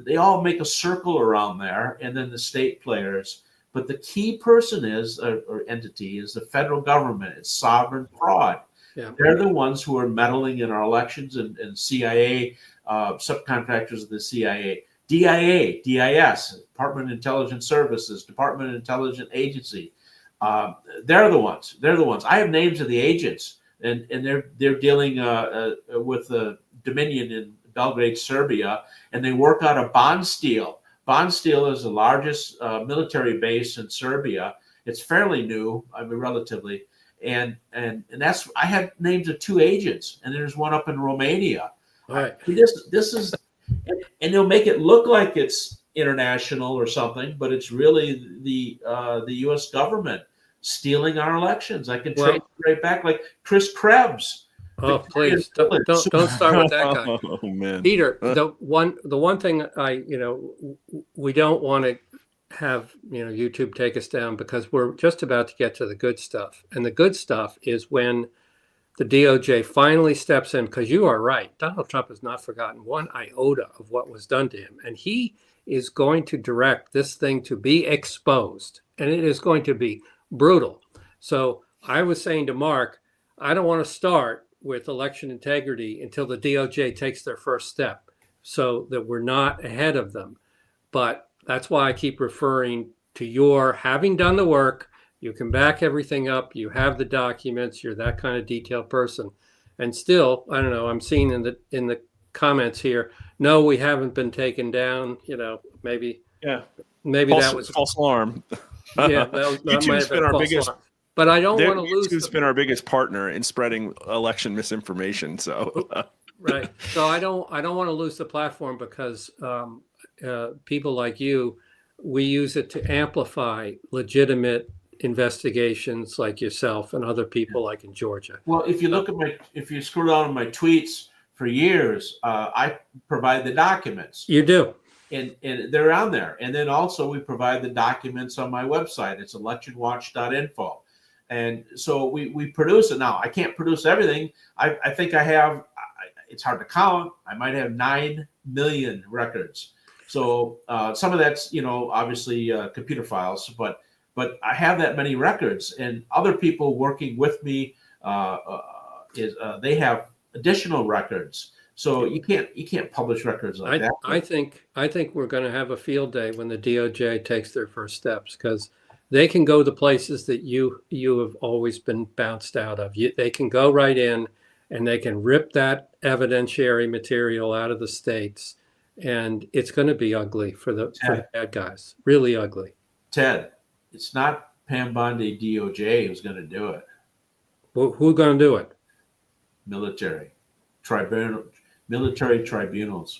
They all make a circle around there, and then the state players. But the key person or entity is the federal government. It's sovereign fraud. Yeah. They're the ones who are meddling in our elections and CIA, subcontractors of the CIA, DIA, DIS, Department of Intelligence Services, Department of Intelligence Agency. They're the ones. I have names of the agents, and they're dealing with the Dominion in Belgrade, Serbia, and they work out of Bonstil. Bonstil is the largest military base in Serbia. It's fairly new, relatively, and that's I have names of 2 agents, and there's one up in Romania. All right, this is, and they'll make it look like it's international or something, but it's really the U.S. government stealing our elections. I can trace right back, like Chris Krebs. Oh, please don't start with that guy. Oh man, Peter. The one thing we don't want to have YouTube take us down because we're just about to get to the good stuff, and the good stuff is when the DOJ finally steps in. Because you are right, Donald Trump has not forgotten one iota of what was done to him, and he is going to direct this thing to be exposed, and it is going to be brutal. So I was saying to Mark, I don't want to start with election integrity until the DOJ takes their first step so that we're not ahead of them. But that's why I keep referring to your having done the work, You can back everything up. You have the documents. You're that kind of detailed person. And still, I don't know. I'm seeing in the comments here. No, we haven't been taken down. Maybe that was false alarm. Yeah, that might YouTube's have been been our false biggest. alarm. But I don't want to lose. YouTube's been our biggest partner in spreading election misinformation. So right. So I don't want to lose the platform because people like you, we use it to amplify legitimate investigations like yourself and other people like in Georgia. Well, if you scroll down on my tweets for years, I provide the documents. You do. And they're on there. And then also we provide the documents on my website. It's electionwatch.info. And so we produce it now. I can't produce everything. I think I have, it's hard to count. I might have 9 million records. So some of that's, obviously computer files, but I have that many records, and other people working with me they have additional records. So you can't publish records like that. I think we're going to have a field day when the DOJ takes their first steps, because they can go to places that you have always been bounced out of. They can go right in and they can rip that evidentiary material out of the states, and it's going to be ugly for the bad guys. Really ugly. Ted, it's not Pam Bondi DOJ who's going to do it. Well, who's going to do it? Military tribunals.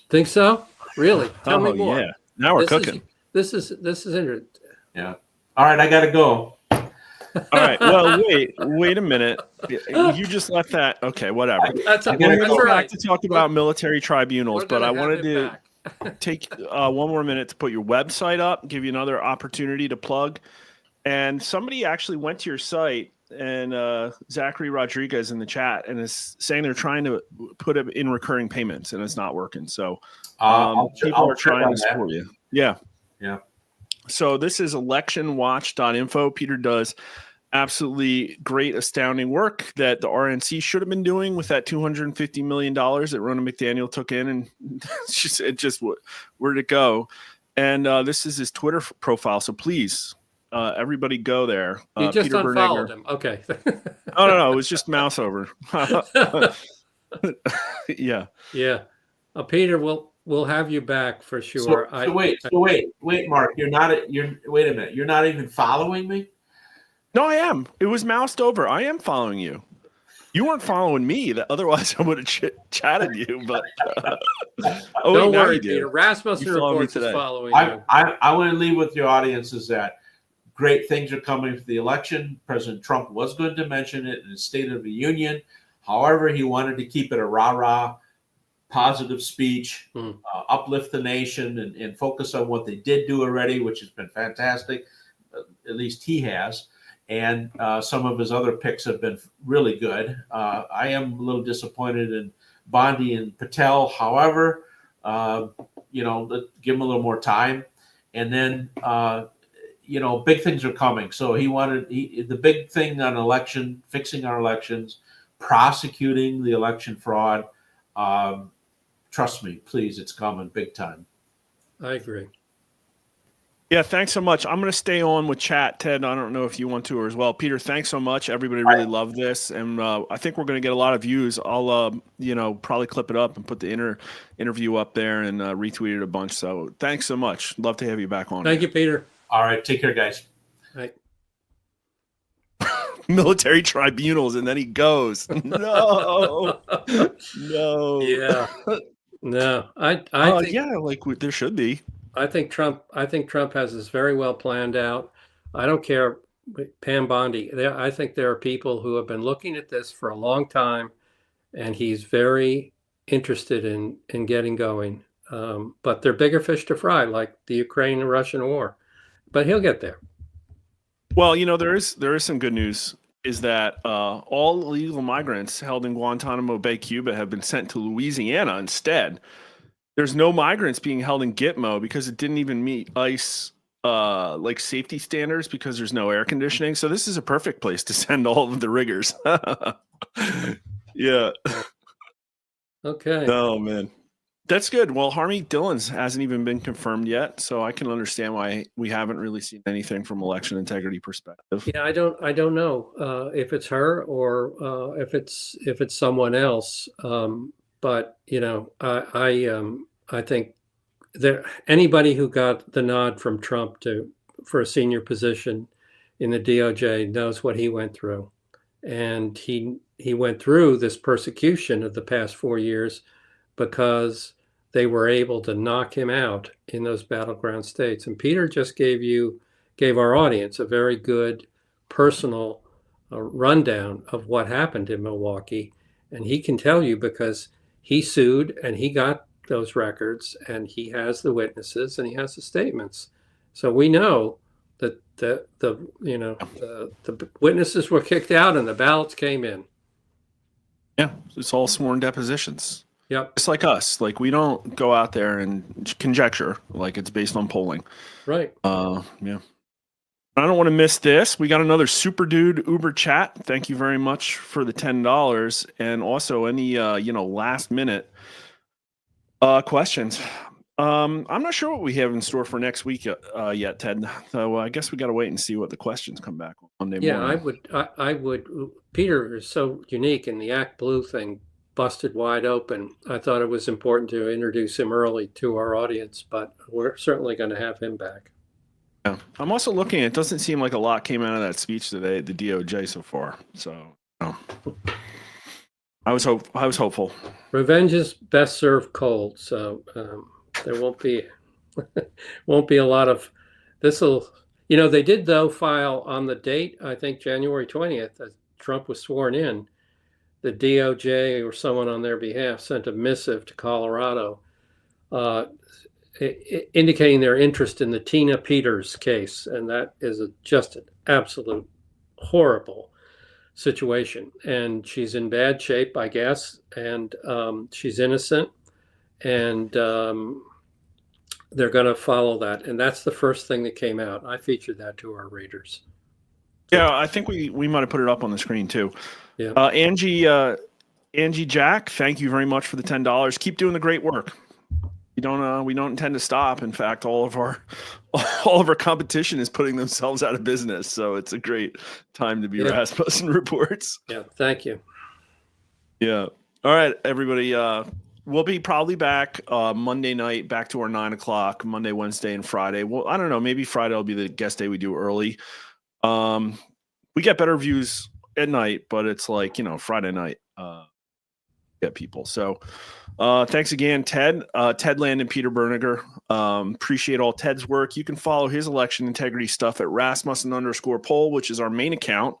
Think so? Really? Tell me more. Yeah. Now we're cooking. This is interesting. Yeah. All right, I got to go. All right. Well, wait a minute. You just left that. Okay, whatever. We're going to go back to talk about military tribunals, but I wanted to take 1 more minute to put your website up, give you another opportunity to plug. And somebody actually went to your site, and Zachary Rodriguez in the chat, and is saying they're trying to put it in recurring payments, and it's not working. So people are trying to support you. Yeah. Yeah. So this is electionwatch.info. Peter does absolutely great, astounding work that the RNC should have been doing with that $250 million that Ronna McDaniel took in, and it just where'd it go? And this is his Twitter profile. So please, everybody go there. You just Peter unfollowed Bernegger. him. Okay. No. It was just mouse over. Yeah. Yeah. Peter, we'll have you back for sure. So wait, Mark. Wait a minute. You're not even following me? No, I am. It was moused over. I am following you. You weren't following me. Otherwise, I would have chatted you. But don't worry, Peter. Rasmussen Reports is following you. I want to leave with your audience is that great things are coming for the election. President Trump was going to mention it in his State of the Union. However, he wanted to keep it a rah-rah, positive speech, uplift the nation, and focus on what they did do already, which has been fantastic. At least he has. And some of his other picks have been really good. I am a little disappointed in Bondi and Patel. However, give him a little more time. And then, big things are coming. So the big thing on fixing our elections, prosecuting the election fraud. Trust me, please, it's coming big time. I agree. Yeah, thanks so much. I'm going to stay on with chat, Ted. I don't know if you want to or as well. Peter, thanks so much. Everybody really loved this, and I think we're going to get a lot of views. I'll, probably clip it up and put the interview up there and retweet it a bunch. So thanks so much. Love to have you back on. Thank you, Peter. All right, take care, guys. Right. Military tribunals, and then he goes. No. Yeah. No. I think there should be. I think Trump has this very well planned out. I don't care, Pam Bondi. I think there are people who have been looking at this for a long time, and he's very interested in getting going. But they're bigger fish to fry, like the Ukraine and Russian war. But he'll get there. Well, there is some good news. Is that all illegal migrants held in Guantanamo Bay, Cuba, have been sent to Louisiana instead. There's no migrants being held in Gitmo because it didn't even meet ICE safety standards because there's no air conditioning. So this is a perfect place to send all of the riggers. Yeah. Okay. Oh man. That's good. Well, Harmy Dillon's hasn't even been confirmed yet, so I can understand why we haven't really seen anything from election integrity perspective. Yeah, I don't know if it's her or if it's someone else. But I think that anybody who got the nod from Trump for a senior position in the DOJ knows what he went through, and he went through this persecution of the past 4 years because they were able to knock him out in those battleground states. And Peter just gave our audience a very good personal rundown of what happened in Milwaukee. And he can tell you because he sued and he got those records and he has the witnesses and he has the statements. So we know that the witnesses were kicked out and the ballots came in. Yeah, it's all sworn depositions. Yep. It's like us. Like, we don't go out there and conjecture. Like, it's based on polling. Right. Yeah. I don't want to miss this. We got another Super Dude Uber chat. Thank you very much for the $10. And also any last minute questions. I'm not sure what we have in store for next week yet, Ted. So I guess we got to wait and see what the questions come back on Monday morning. Yeah, I would. Peter is so unique, and the ActBlue thing busted wide open. I thought it was important to introduce him early to our audience, but we're certainly going to have him back. Yeah. I'm also looking. It doesn't seem like a lot came out of that speech today at the DOJ so far. So I was hopeful. Revenge is best served cold. So there won't be a lot of this. They did though file on the date. I think January 20th, as Trump was sworn in. The DOJ or someone on their behalf sent a missive to Colorado indicating their interest in the Tina Peters case. And that is just an absolute horrible situation. And she's in bad shape, I guess. And she's innocent. And they're going to follow that. And that's the first thing that came out. I featured that to our readers. Yeah, I think we might have put it up on the screen too. Yeah. Angie Jack, thank you very much for the $10. Keep doing the great work. We don't intend to stop. In fact, all of our competition is putting themselves out of business. So it's a great time to be Rasmussen Reports. Yeah, thank you. Yeah. All right, everybody. We'll be probably back Monday night, back to our 9 o'clock, Monday, Wednesday, and Friday. Well, I don't know. Maybe Friday will be the guest day we do early. We get better views at night, but it's like, Friday night, get people. So thanks again, Ted, Ted Land and Peter Berniger. Appreciate all Ted's work. You can follow his election integrity stuff at Rasmussen_poll, which is our main account.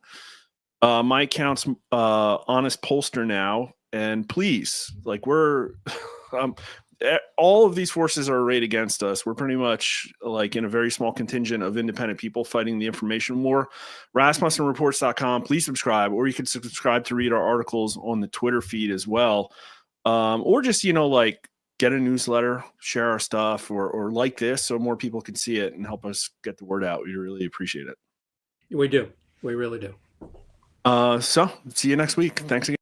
My account's Honest Pollster now. And please, we're all of these forces are arrayed against us. We're pretty much in a very small contingent of independent people fighting the information war. RasmussenReports.com. Please subscribe, or you can subscribe to read our articles on the Twitter feed as well. Or just, get a newsletter, share our stuff, or like this so more people can see it and help us get the word out. We really appreciate it. We do. We really do. So see you next week. Thanks again.